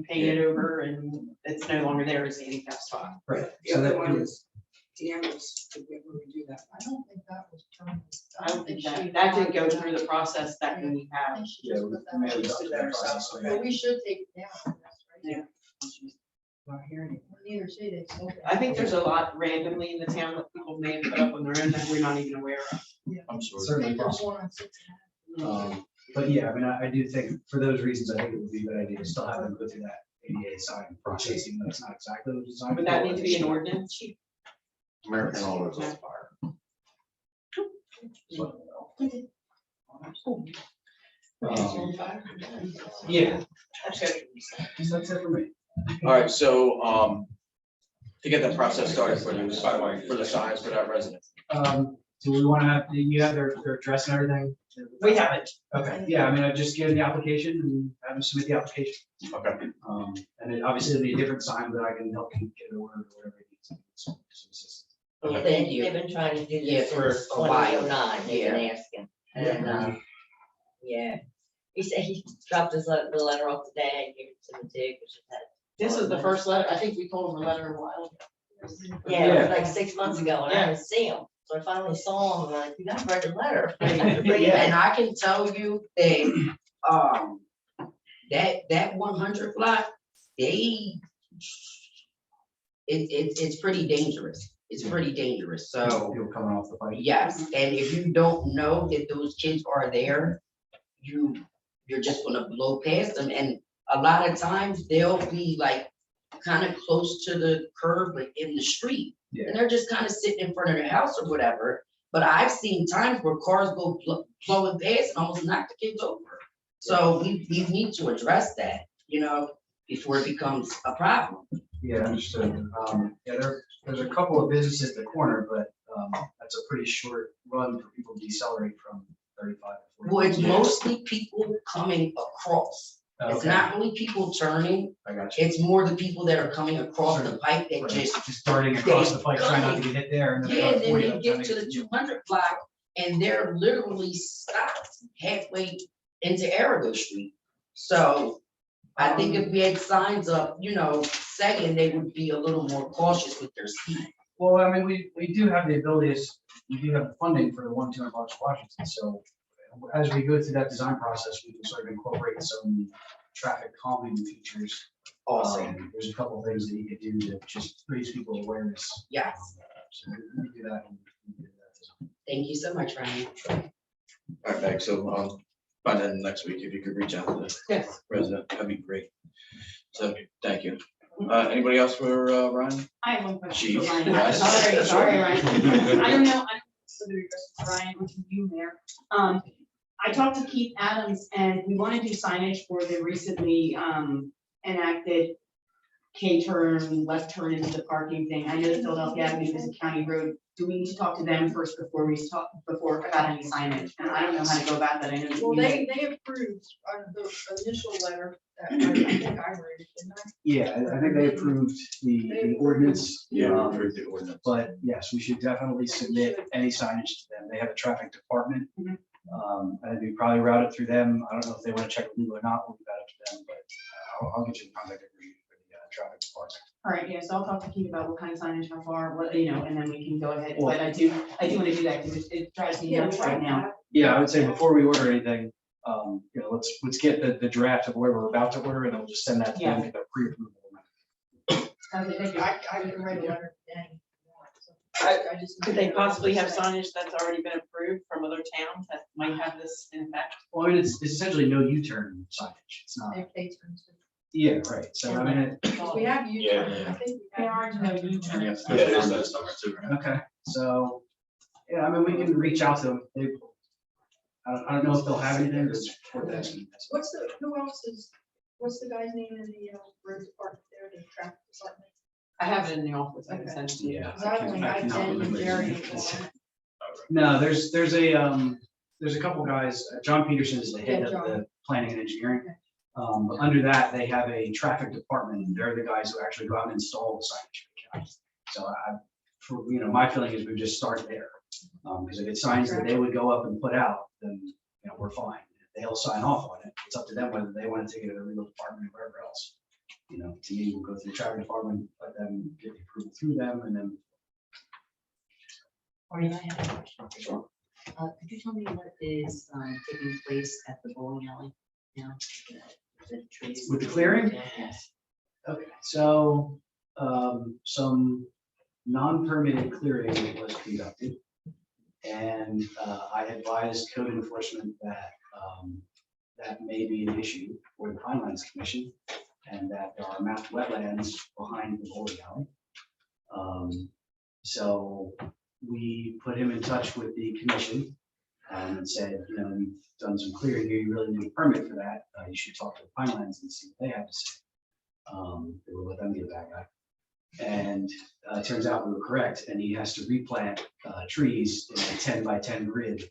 painted over and it's no longer there as a handicap spot. Right. The other one is Deanna's, did we ever do that? I don't think that was terminated. I don't think that didn't go through the process that we have. Yeah, we may have done that process. But we should take it down. Yeah. Not hearing it. Neither say they sold it. I think there's a lot randomly in the town that people may have put up on their own that we're not even aware of. I'm sorry. I Certainly think there's possible. one on 6th. But yeah, I mean, I do think for those reasons, I think it would be a good idea to still have them go through that ADA sign process, even though it's not exactly what it's designed. Would that need to be an ordinance? American Auto is fire. Yeah, That's good. that's it for me. All right, so, to get that process started for the signs for that resident. Do we want to have, you have their address and everything? We have it. Okay, yeah, I mean, I just give the application and have them submit the application. Okay. And then obviously it'll be a different sign, but I can help you get it ordered or whatever it needs. Some assistance. Thank you. They've been trying to do Yeah, this for since a while. 2009, they've been asking, and, yeah. He said he dropped the letter off today, and gave it to me too, which is that. This is the first letter, I think we told him a letter a while ago. Yeah, it Yeah. was like 6 months ago, and I didn't see him, so I finally saw him, and I'm like, you gotta write a letter. Yeah. And I can tell you that, that 100 block, it's pretty dangerous. It's pretty dangerous, so. People coming off the bike. Yes, and if you don't know that those kids are there, you're just gonna blow past them, and a lot of times they'll be like kind of close to the curb, but in the street. Yeah. And they're just kind of sitting in front of their house or whatever, but I've seen times where cars go flowing past and almost knock the kids over. So we need to address that, before it becomes a problem. Yeah, understood. Yeah, there's a couple of businesses at the corner, but that's a pretty short run for people to decelerate from 35 to 40. Well, it's mostly people coming across. It's Okay. not really people turning. I got you. It's more the people that are coming across the pipe that Right. just, Darting across the bike, trying not to get hit there. And then yeah, about and then 40 they by the get time to they the 200 block and they're literally stopped halfway into Arago Street. So I think if we had signs up, saying they would be a little more cautious with their speed. Well, I mean, we do have the ability, we do have funding for the 1-200 blocks of Washington, so as we go through that design process, we can sort of incorporate some traffic calming features. Awesome. There's a couple of things that you could do to just raise people's awareness. Yes. So we can do that. Thank you so much, Ryan. All right, thanks. So, by then next week, if you could reach out to the Yes. resident, that'd be great. So, thank you. Anybody else for, Ryan? I have one question. Chief. for Ryan. Yes. Sorry, Ryan. I don't know, so the request to Ryan or to you there. I talked to Keith Adams and we want to do signage for the recently enacted K-turn, left turn into the parking thing. I know that Philadelphia Avenue is a county road. Do we need to talk to them first before we talk, about any signage? And I don't know how to go about that. I know. that Well, you- they approved the initial letter that I think I read, didn't I? Yeah, I think they approved the ordinance. Yeah, um, we approved the ordinance. But yes, we should definitely submit any signage to them. They have a traffic department. Mhm. And we probably route it through them. I don't know if they want to check with legal or not, we'll leave that up to them, but I'll get you in contact agreement with the traffic department. All right, yeah, so I'll talk to Keith about what kind of signage, how far, what, and then we can go ahead. Well- But I do want to do that because it drives me nuts right now. Yeah, I would say before we order anything, let's get the draft of where we're about to order and then we'll just send that to them, get their pre-approval. Okay, thank you. I can write a letter today. Could they possibly have signage that's already been approved from other towns that might have this in effect? Well, I mean, it's essentially no U-turn signage. It's not, yeah, right. So I mean, We have U-turn, Yeah. I think. There are no U-turns. Yeah, there's that stuff too, right? okay, so, yeah, I mean, we can reach out to them. I don't know if they'll have anything, but it's worth asking. What's the guy's name in the road department there, the traffic department? I have it in the office, I can Okay. send it to you. Yeah. Because I only got cannot Jen and remember Jerry. his name. No, there's a couple guys, John Peterson is the head of the planning and engineering. But under that, they have a traffic department, and they're the guys who actually go out and install the signage. So my feeling is we just start there. Because if it's signs that they would go up and put out, then, we're fine. If they'll sign off on it. It's up to them whether they want to take it to the legal department or wherever else. To me, we'll go through the traffic department, let them get the approval through them, and then. Maureen, I have a question. Sure. Could you tell me what is taking place at the bowling alley now? The trees. With the clearing? Yes. Okay, so, some non-permitted clearing was conducted. And, I advised code enforcement that, that may be an issue for the Pinelands Commission, and that there are mapped wetlands behind the bowling alley. So we put him in touch with the commission, and said, we've done some clearing here, you really need a permit for that, you should talk to the Pinelands and see what they have to say. They will let them be the bad guy. And it turns out we were correct, and he has to replant trees in a 10 by 10 grid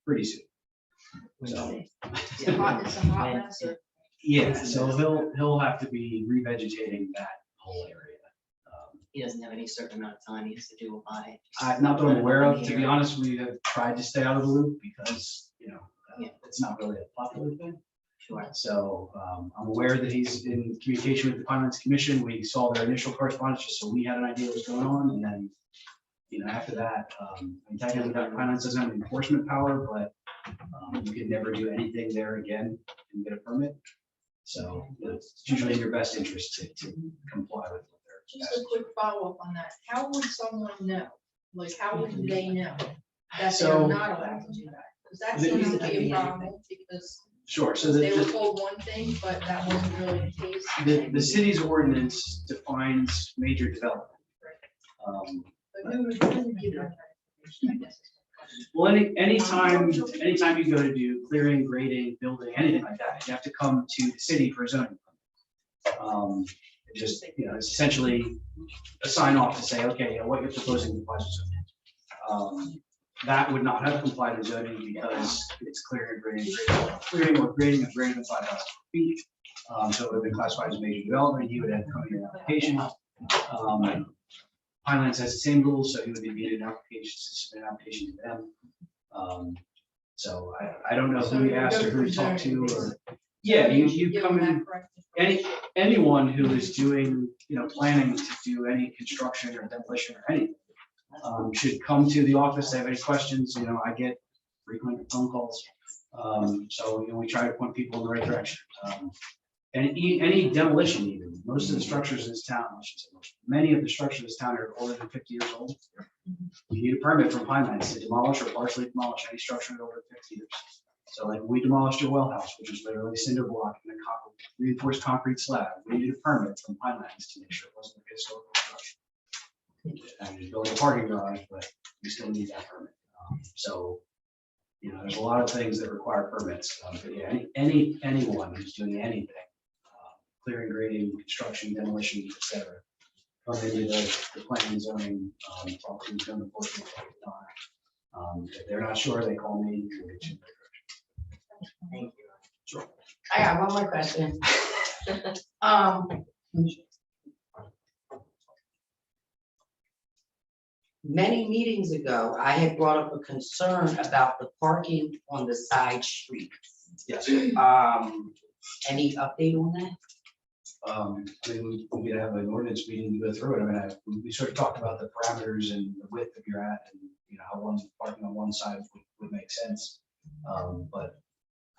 pretty soon. So, It's a hot mess. yeah, so he'll have to be revegetating that whole area. He doesn't have any certain amount of time he has to do it by. Not that I'm aware of, to be honest, we have tried to stay out of the loop because, it's not really a popular thing. Sure. So I'm aware that he's in communication with the Pinelands Commission. We saw their initial correspondence, just so we had an idea what was going on. And then, after that, technically that Pinelands doesn't have enforcement power, but you can never do anything there again and get a permit. So it's usually in your best interest to comply with what they're. Just a quick follow-up on that. How would someone know? Like, how would they know that So- they're not allowed to do that? Because that seems to be a problem, because Sure, so they were told one thing, but that wasn't really the case. the city's ordinance defines major development. But who would give that information, I guess? Well, anytime you go to do clearing, grading, building, anything like that, you have to come to the city for a zoning permit. Just, it's essentially a sign off to say, okay, what you're proposing complies with zoning. That would not have complied with zoning because it's clearing or grading of greater than 5,000 feet. So it would have been classified as major development. He would have come in an application. Pinelands has the same rules, so he would be needed an application, submit an application to them. So I don't know who you asked or who you talked to, or, yeah, you Give come them in, that correct information. anyone who is doing, planning to do any construction or demolition or anything, should come to the office. They have any questions, I get frequent phone calls. So, we try to point people in the right direction. And any demolition even, most of the structures in this town, I should say, many of the structures in this town are older than 50 years old. You need a permit from Pinelands to demolish or partially demolish any structure over 50 years. So like we demolished your well house, which is literally a cinder block and a reinforced concrete slab. We need a permit from Pinelands to make sure it wasn't a historical structure. And you build a parking garage, but you still need that permit. So, there's a lot of things that require permits. But yeah, anyone who's doing anything, clearing, grading, construction, demolition, etc. Come into the planning and zoning, talk to code enforcement. If they're not sure, they call me. We'll get you in the right direction. Thank you. Sure. I got one more question. Many meetings ago, I had brought up a concern about the parking on the side streets. Yes. Any update on that? I mean, we could have an ordinance meeting to go through it. I mean, we sort of talked about the parameters and the width of your at, and how one's parking on one side would make sense. But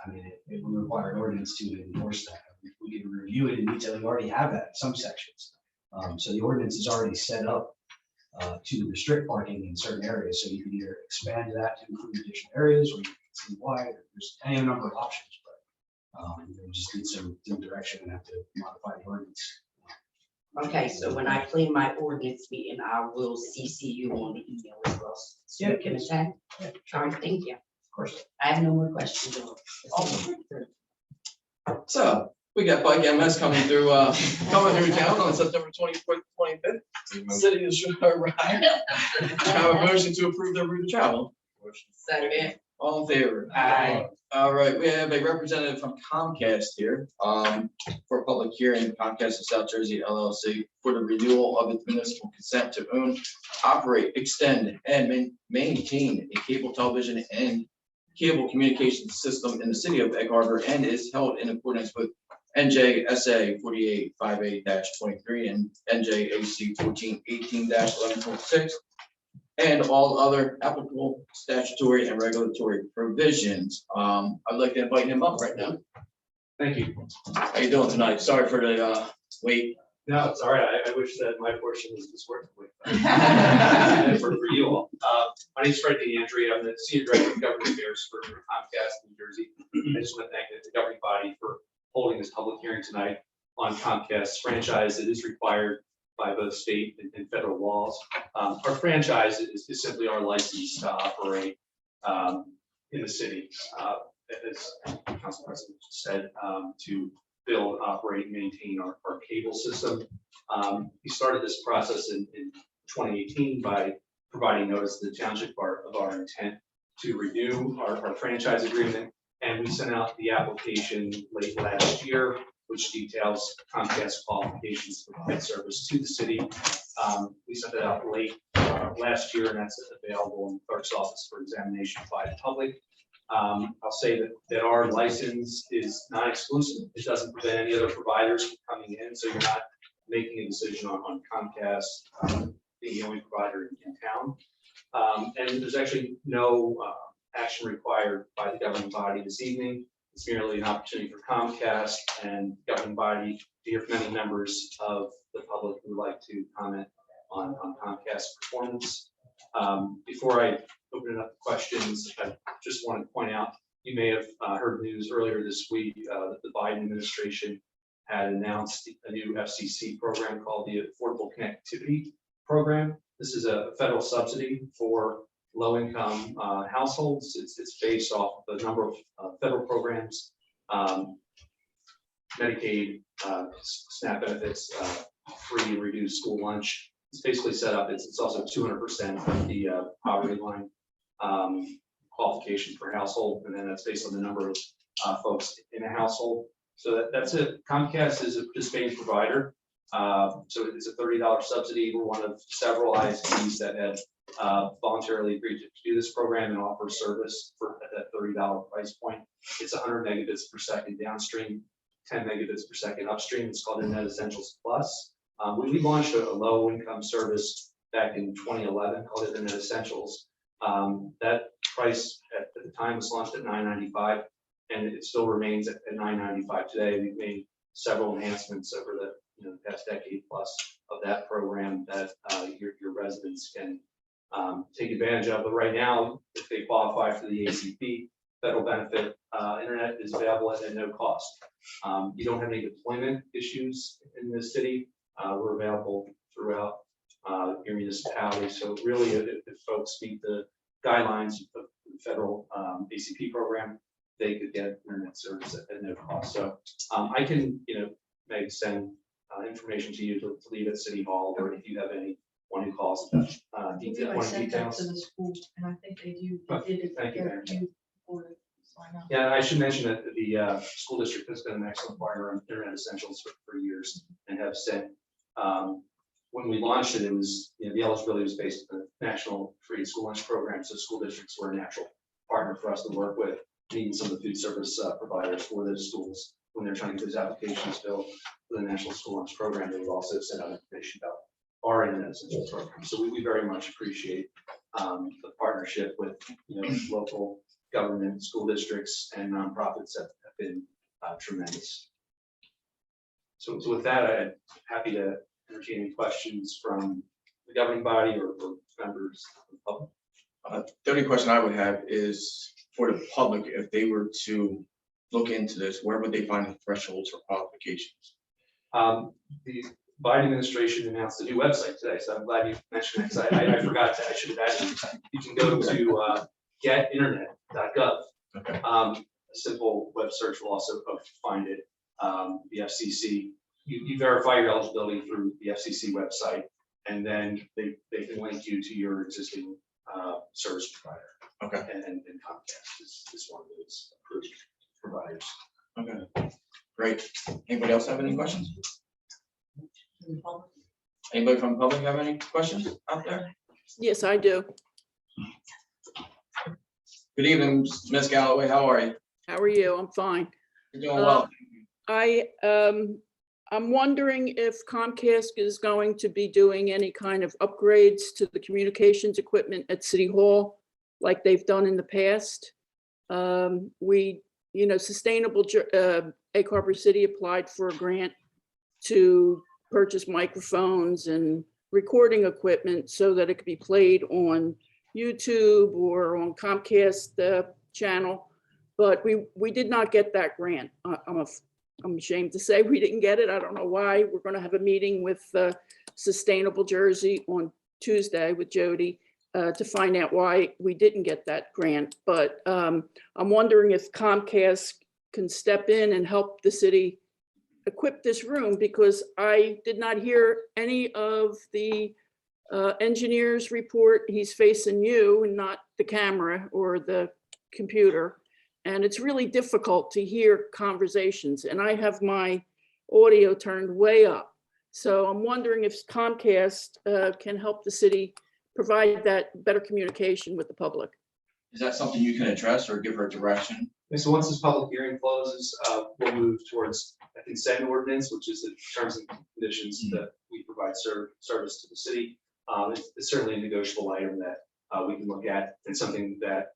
I mean, it would require an ordinance to enforce that. We can review it in detail. We already have that in some sections. So the ordinance is already set up to restrict parking in certain areas. So you can either expand that to include additional areas, or you can see why, there's any number of options, but we just need some direction and have to modify the ordinance. Okay, so when I clean my ordinance meeting, I will CC you on the email as well. So you can attend. All right, thank you. Of course. I have no more questions. So we got Bike MS coming through town on September 24th, 25th. City is right. Have a motion to approve their route of travel. Second. All in favor? Aye. All right, we have a representative from Comcast here, for a public hearing, Comcast of South Jersey LLC, for the renewal of its municipal consent to own, operate, extend, and maintain a cable television and cable communications system in the city of Egg Harbor, and is held in accordance with NJSA 4858-23 and NJAC 1418-1146. And all other applicable statutory and regulatory provisions. I'd like to invite him up right now. Thank you. How you doing tonight? Sorry for the wait. No, it's all right. I wish that my portion was just worth it. For you all. My name is Fred DeAndre. I'm the Senior Director of Government Affairs for Comcast, New Jersey. I just want to thank the governing body for holding this public hearing tonight on Comcast's franchise. It is required by both state and federal laws. Our franchise is simply our license to operate in the city. As Council President said, to build, operate, and maintain our cable system. We started this process in 2018 by providing notice to the township of our intent to renew our franchise agreement. And we sent out the application late last year, which details Comcast qualifications to provide service to the city. We sent that out late last year, and that's available in the clerk's office for examination by the public. I'll say that our license is not exclusive. It doesn't prevent any other providers from coming in, so you're not making a decision on Comcast being the only provider in town. And there's actually no action required by the governing body this evening. It's merely an opportunity for Comcast and governing body to hear from any members of the public who would like to comment on Comcast's performance. Before I open it up to questions, I just want to point out, you may have heard news earlier this week that the Biden administration had announced a new FCC program called the Affordable Connectivity Program. This is a federal subsidy for low-income households. It's based off of a number of federal programs, Medicaid, SNAP benefits, free and reduced school lunch. It's basically set up, it's also 200% of the poverty line qualification per household, and then that's based on the number of folks in a household. So that's it. Comcast is a participating provider. So it's a $30 subsidy. We're one of several ISPs that had voluntarily agreed to do this program and offer service at that $30 price point. It's 100 megabits per second downstream, 10 megabits per second upstream. It's called Internet Essentials Plus. We launched a low income service back in 2011 called Internet Essentials. That price at the time was launched at $9.95, and it still remains at $9.95 today. We've made several enhancements over the past decade plus of that program that your residents can take advantage of. But right now, if they qualify for the ACP federal benefit, internet is available at no cost. You don't have any deployment issues in the city. We're available throughout your municipality. So really, if folks meet the guidelines of the federal ACP program, they could get internet service at no cost. So I can, maybe send information to you to leave at City Hall, or if you have anyone who calls I details. sent that to the school, and I think they do. They did it. Thank you, Yeah, Mary. so I know. Yeah, I should mention that the school district has been an excellent partner on Internet Essentials for years, and have sent, when we launched it, it was, the eligibility was based on the National Free School Lunch Program, so school districts were a natural partner for us to work with, needing some of the food service providers for those schools when they're trying to get those applications filled for the National School Lunch Program. They would also send out information about our Internet Essentials program. So we very much appreciate the partnership with local government, school districts, and nonprofits that have been tremendous. So with that, I'm happy to entertain any questions from the the governing body or members of the public. The only question I would have is for the public, if they were to look into this, where would they find the thresholds or qualifications? The Biden administration announced a new website today, so I'm glad you mentioned it, because I forgot that, I should have added it. You can go to getinternet.gov. Okay. A simple web search will also find it. The FCC, you verify your eligibility through the FCC website, and then they can link you to your existing service provider. Okay. And Comcast is one of those approved providers. Okay, great. Anybody else have any questions? Anybody from the public have any questions out there? Yes, I do. Good evening, Ms. Galloway. How are you? How are you? I'm fine. You're doing well. I'm wondering if Comcast is going to be doing any kind of upgrades to the communications equipment at City Hall like they've done in the past. Sustainable Egg Harbor City applied for a grant to purchase microphones and recording equipment so that it could be played on YouTube or on Comcast channel, but we did not get that grant. I'm ashamed to say we didn't get it. I don't know why. We're going to have a meeting with Sustainable Jersey on Tuesday with Jody to find out why we didn't get that grant. But I'm wondering if Comcast can step in and help the city equip this room, because I did not hear any of the engineer's report. He's facing you and not the camera or the computer. And it's really difficult to hear conversations. And I have my audio turned way up. So I'm wondering if Comcast can help the city provide that better communication with the public. Is that something you can address or give her direction? And so once this public hearing closes, we'll move towards a consent ordinance, which is the terms and conditions that we provide service to the city. It's certainly a negotiable item that we can look at, and something that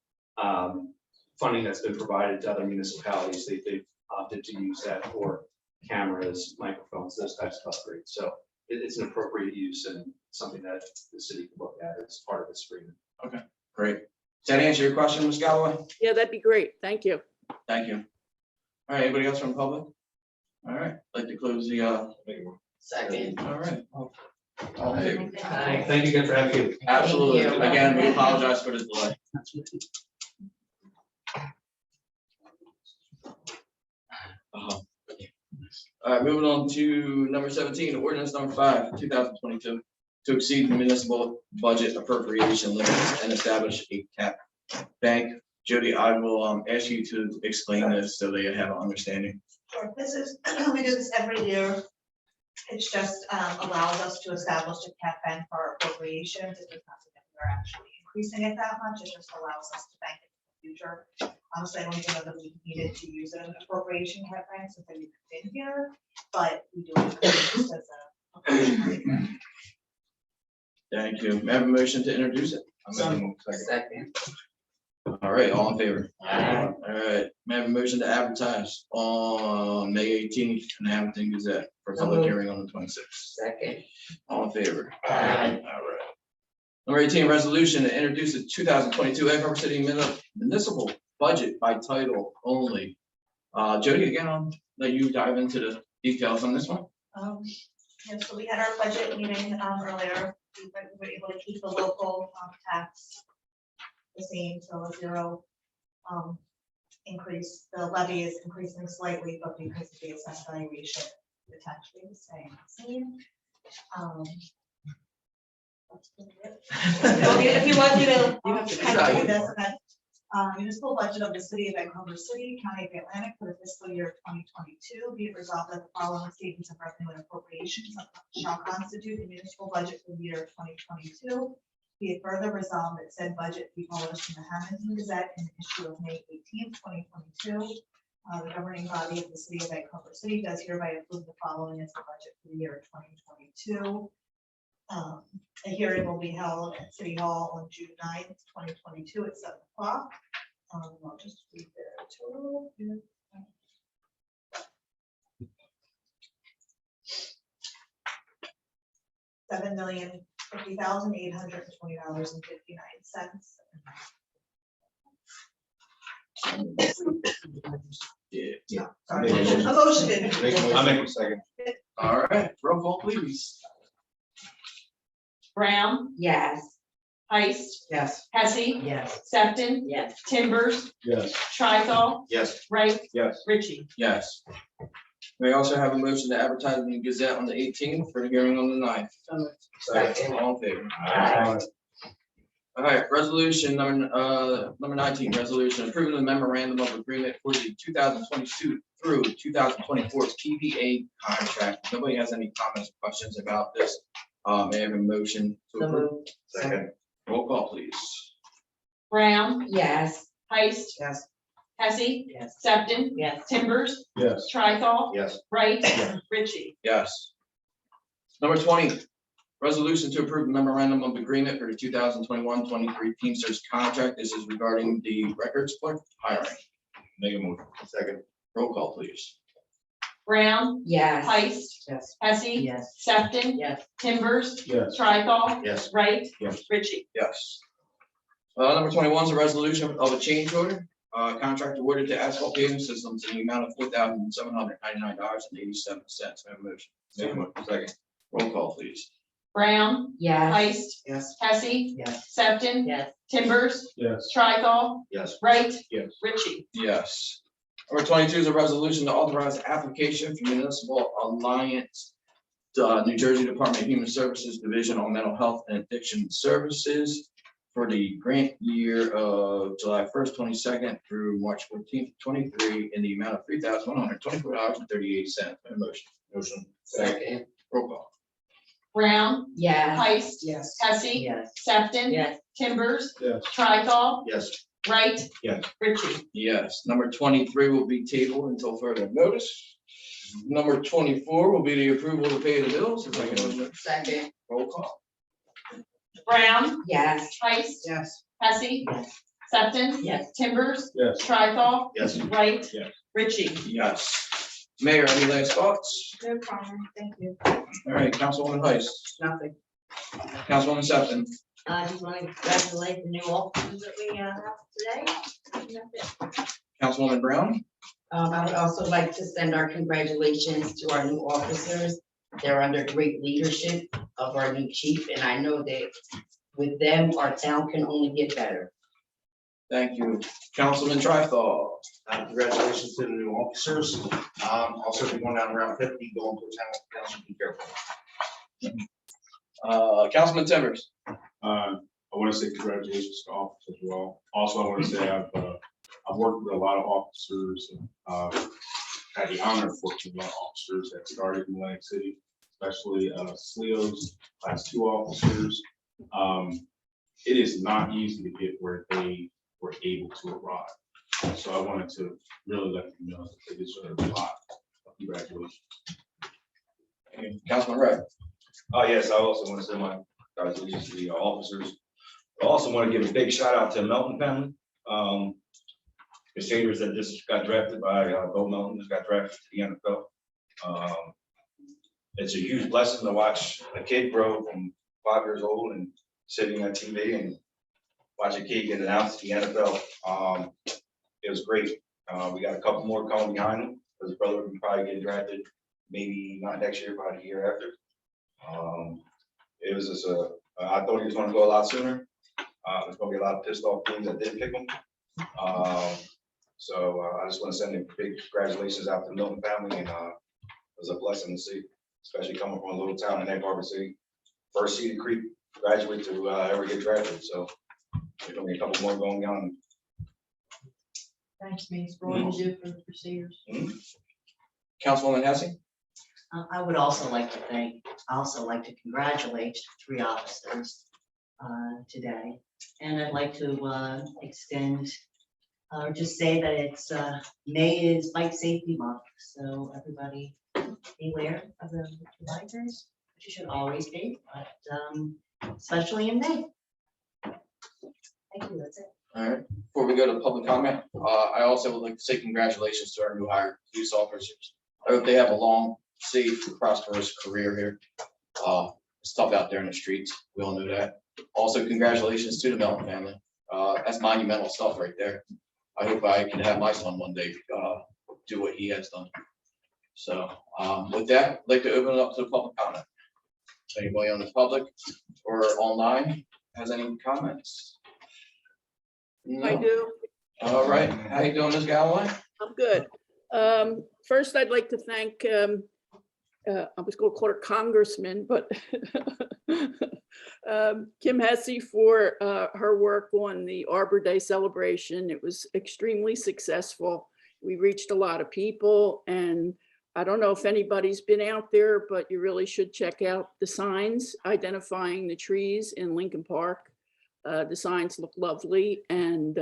funding that's been provided to other municipalities, they've opted to use that for cameras, microphones, those types of upgrades. So it's an appropriate use and something that the city can look at as part of this agreement. Okay, great. Does that answer your question, Ms. Galloway? Yeah, that'd be great. Thank you. Thank you. All right, anybody else from the public? All right, I'd like to close the, Second. all right. All in favor? Thank you again for having me. Absolutely. Thank you. Again, we apologize for the delay. All right, moving on to number 17, ordinance number 5, 2022, to exceed the municipal budget appropriation limits and establish a cap bank. Jody, I will ask you to explain this so they have an understanding. Sure. This is, we do this every year. It just allows us to establish a cap bank for our appropriations. It does not mean that we're actually increasing it that much. It just allows us to bank it in the future. Honestly, I don't even know that we needed to use an appropriation cap bank since we've been here, but we do it just as a. Thank you. May I have a motion to introduce it? Second. All right, all in favor? Aye. All right, may I have a motion to advertise on May 18th in the Hamilton Gazette for public hearing on the 26th? Second. All in favor? Aye. All right. Number 18, resolution to introduce the 2022 Egg Harbor City municipal budget by title only. Jody, again, I'll let you dive into the details on this one. Yeah, so we had our budget meeting earlier. We were able to keep the local tax the same, so a zero increase. The levy is increasing slightly, but because of the assessed valuation, the tax rate is staying the same. That's pretty good. If you want me to kind of do this, then municipal budget of the city of Egg Harbor City, County of Atlantic for the fiscal year 2022. Be it resolved that the following statements of revenue and appropriations shall constitute the municipal budget for the year 2022. Be it further resolved that said budget be published in the Hamilton Gazette in the issue of May 18th, 2022. The governing body of the city of Egg Harbor City does hereby approve the following as the budget for the year 2022. A hearing will be held at City Hall on June 9th, 2022 at 7 o'clock. I'll just read the total. $7,000,000 $50,820.59. Yeah. Sorry, a motion. I'll make a second. All right, roll call, please. Brown, Yes. Heist, Yes. Hesse, Yes. Sefton, Yes. Timbers, Yes. Tricol, Yes. Wright, Yes. Ritchie. Yes. We also have a motion to advertise in the Gazette on the 18th for the hearing on the 9th. Second. All in favor? Aye. All right, resolution number 19, resolution approving the memorandum of agreement for the 2022 through 2024 PVA contract. Nobody has any comments, or questions about this? May I have a motion to So approve? moved. Second. Roll call, please. Brown, Yes. Heist, Yes. Hesse, Yes. Sefton, Yes. Timbers, Yes. Tricol, Yes. Wright, Ritchie. Yes. Number 20, resolution to approve the memorandum of agreement for the 2021-23 Teamsters contract. This is regarding the records clerk hiring. Make a move. Second. Roll call, please. Brown, Yes. Heist, Yes. Hesse, Yes. Sefton, Yes. Timbers, Yes. Tricol, Yes. Wright, Yes. Ritchie. Yes. Number 21 is a resolution of a change order, contract awarded to Asphalt Paving Systems in the amount of $4,799.87. May I have a motion? Make a move. Second. Roll call, please. Brown, Yes. Heist, Yes. Hesse, Yes. Sefton, Yes. Timbers, Yes. Tricol, Yes. Wright, Yes. Ritchie. Yes. Number 22 is a resolution to authorize application for Municipal Alliance, New Jersey Department of Human Services Division on Mental Health and Addiction Services for the grant year of July 1st, 22nd through March 14th, 23, in the amount of $3,124.38. Motion. Motion. Second. Roll call. Brown, Yes. Heist, Yes. Hesse, Yes. Sefton, Yes. Timbers, Yes. Tricol, Yes. Wright, Yes. Ritchie. Yes. Number 23 will be tabled until further notice. Number 24 will be the approval to pay the bills. If I can have a Second. roll call. Brown, Yes. Heist, Yes. Hesse, Yes. Sefton, Yes. Timbers, Yes. Tricol, Yes. Wright, Yes. Ritchie. Yes. Mayor, any last thoughts? No comment, thank you. All right, Councilwoman Heist, Nothing. Councilwoman Sefton, I just want to congratulate the new officers that we have today. And that's it. Councilwoman Brown, I would also like to send our congratulations to our new officers. They're under great leadership of our new chief, and I know that with them, our town can only get better. thank you. Councilman Trithol, Congratulations to the new officers. Also, if you're going down around 50, going to town, council, be careful. Councilman Timbers, I want to say congratulations to officers as well. Also, I want to say I've worked with a lot of officers, had the honor of working with a lot of officers that started in Atlantic City, especially SLEOs, class 2 officers. It is not easy to get where they were able to arrive. So I wanted to really let them know that they deserve a lot of congratulations. Councilman Wright. Oh, yes, I also want to send my congratulations to the officers. I also want to give a big shout out to the Melton family. The seniors that just got drafted by Bo Melton, just got drafted to the NFL. It's a huge blessing to watch a kid grow from 5 years old and sitting on TV and watch a kid get announced to the NFL. It was great. We got a couple more coming behind him. His brother will probably get drafted, maybe not next year, probably the year after. It was just I thought he was going to go a lot sooner. There's going to be a lot of pissed off teams that did pick him. So I just want to send a big congratulations out to the Milton family, and it was a blessing to see, especially coming from a little town in Egg Harbor City. First Cedar Creek graduate to ever get drafted, so there's going to be a couple more going on. Thanks, Mace, for all you do for the procedures. Councilwoman Hesse. I would also like to congratulate 3 officers today. And I'd like to extend, or just say that it's May is Bike Safety Month. So everybody beware of the bikers, which you should always be, but especially in May. Thank you, that's it. All right, before we go to public comment, I also would like to say congratulations to our new hired police officers. I hope they have a long, safe, and prosperous career here. It's tough out there in the streets. We all know that. Also, congratulations to the Melton family. That's monumental stuff right there. I hope I can have my son one day, do what he has done. So, with that, I'd like to open it up to the public comment. Anybody on the public or online has any comments? I No? do. All right, how you doing, Ms. Galloway? I'm good. First, I'd like to thank, I was going to call her Congressman, but Kim Hesse for her work on the Arbor Day celebration. It was extremely successful. We reached a lot of people, and I don't know if anybody's been out there, but you really should check out the signs identifying the trees in Lincoln Park. The signs look lovely, and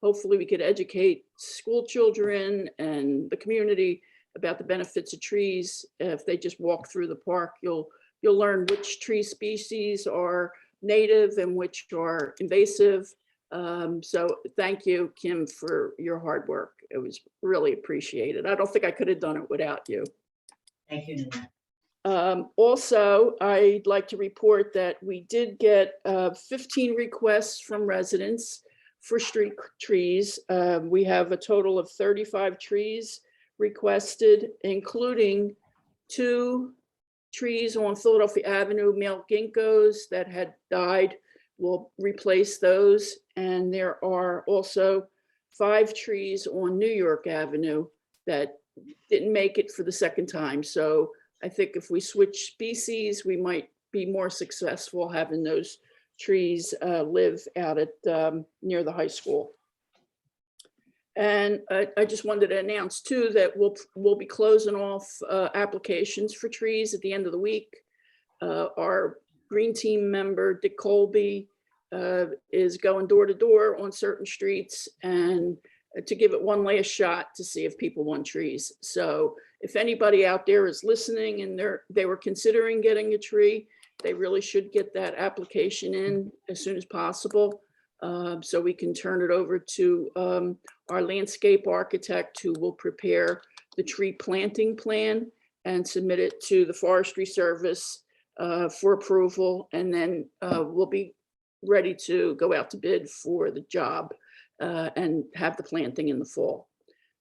hopefully we could educate school children and the community about the benefits of trees. If they just walk through the park, you'll learn which tree species are native and which are invasive. So thank you, Kim, for your hard work. It was really appreciated. I don't think I could have done it without you. Thank you, Nanette. Also, I'd like to report that we did get 15 requests from residents for street trees. We have a total of 35 trees requested, including 2 trees on Philadelphia Avenue, male ginkgos that had died. We'll replace those. And there are also 5 trees on New York Avenue that didn't make it for the second time. So I think if we switch species, we might be more successful having those trees live out at near the high school. And I just wanted to announce too that we'll be closing off applications for trees at the end of the week. Our green team member, Dick Colby, is going door to door on certain streets and to give it one last shot to see if people want trees. So if anybody out there is listening and they were considering getting a tree, they really should get that application in as soon as possible. So we can turn it over to our landscape architect, who will prepare the tree planting plan and submit it to the Forestry Service for approval. And then we'll be ready to go out to bid for the job and have the planting in the fall.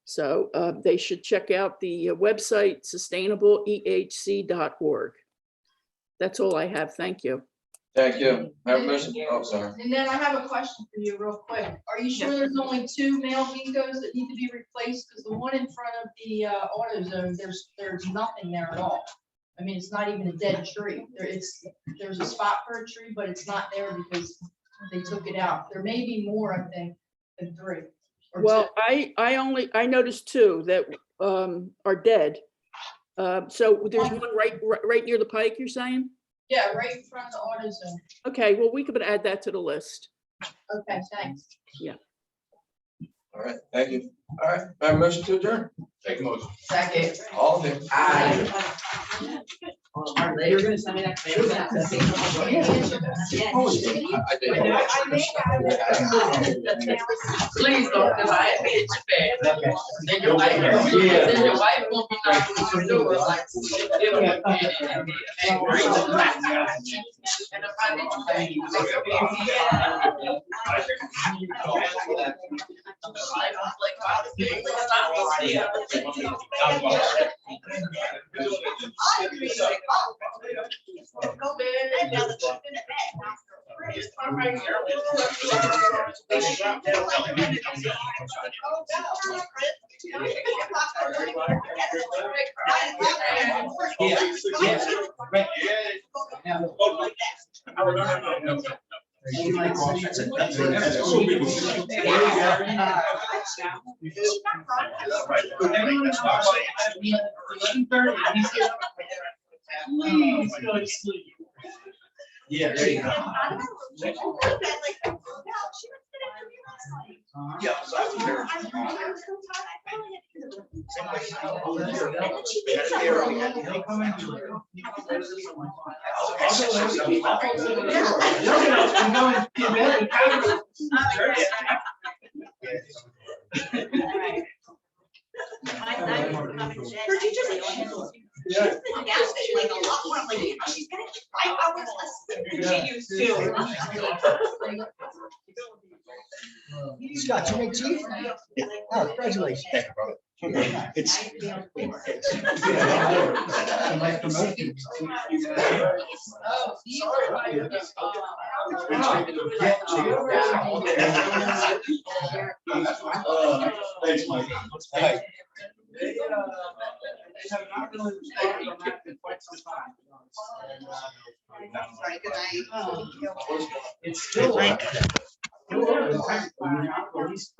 So they should check out the website, sustainableehc.org. That's all I have. Thank you. Thank you. Have a motion. Oh, sorry. And then I have a question for you real quick. Are you sure there's only 2 male ginkgos that need to be replaced? Because the one in front of the AutoZone, there's nothing there at all. I mean, it's not even a dead tree. There's a spot for a tree, but it's not there because they took it out. There may be more, I think, than 3. or Well, 2. I noticed 2 that are dead. So there's one right near the pike, you're saying? Yeah, right in front of the AutoZone. Okay, well, we could add that to the list. Okay, thanks. All right, thank you. All right, have a motion to adjourn. Take a motion. Second. All in favor? Aye. You're gonna send me that. I did. Please don't, because I admit it's bad. Then your wife won't be knocking on the door like. And if I Please go to sleep. Yeah, there you go. Yeah. So I was there. She's been gasping like a lot more, I'm like, she's getting 5 hours less sleep than she used to. Scott, you make chief? Oh, congratulations. It's. Thanks, Mike. They have not really responded on that in quite some time. Sorry, good night. It's still. Still, in fact, not released.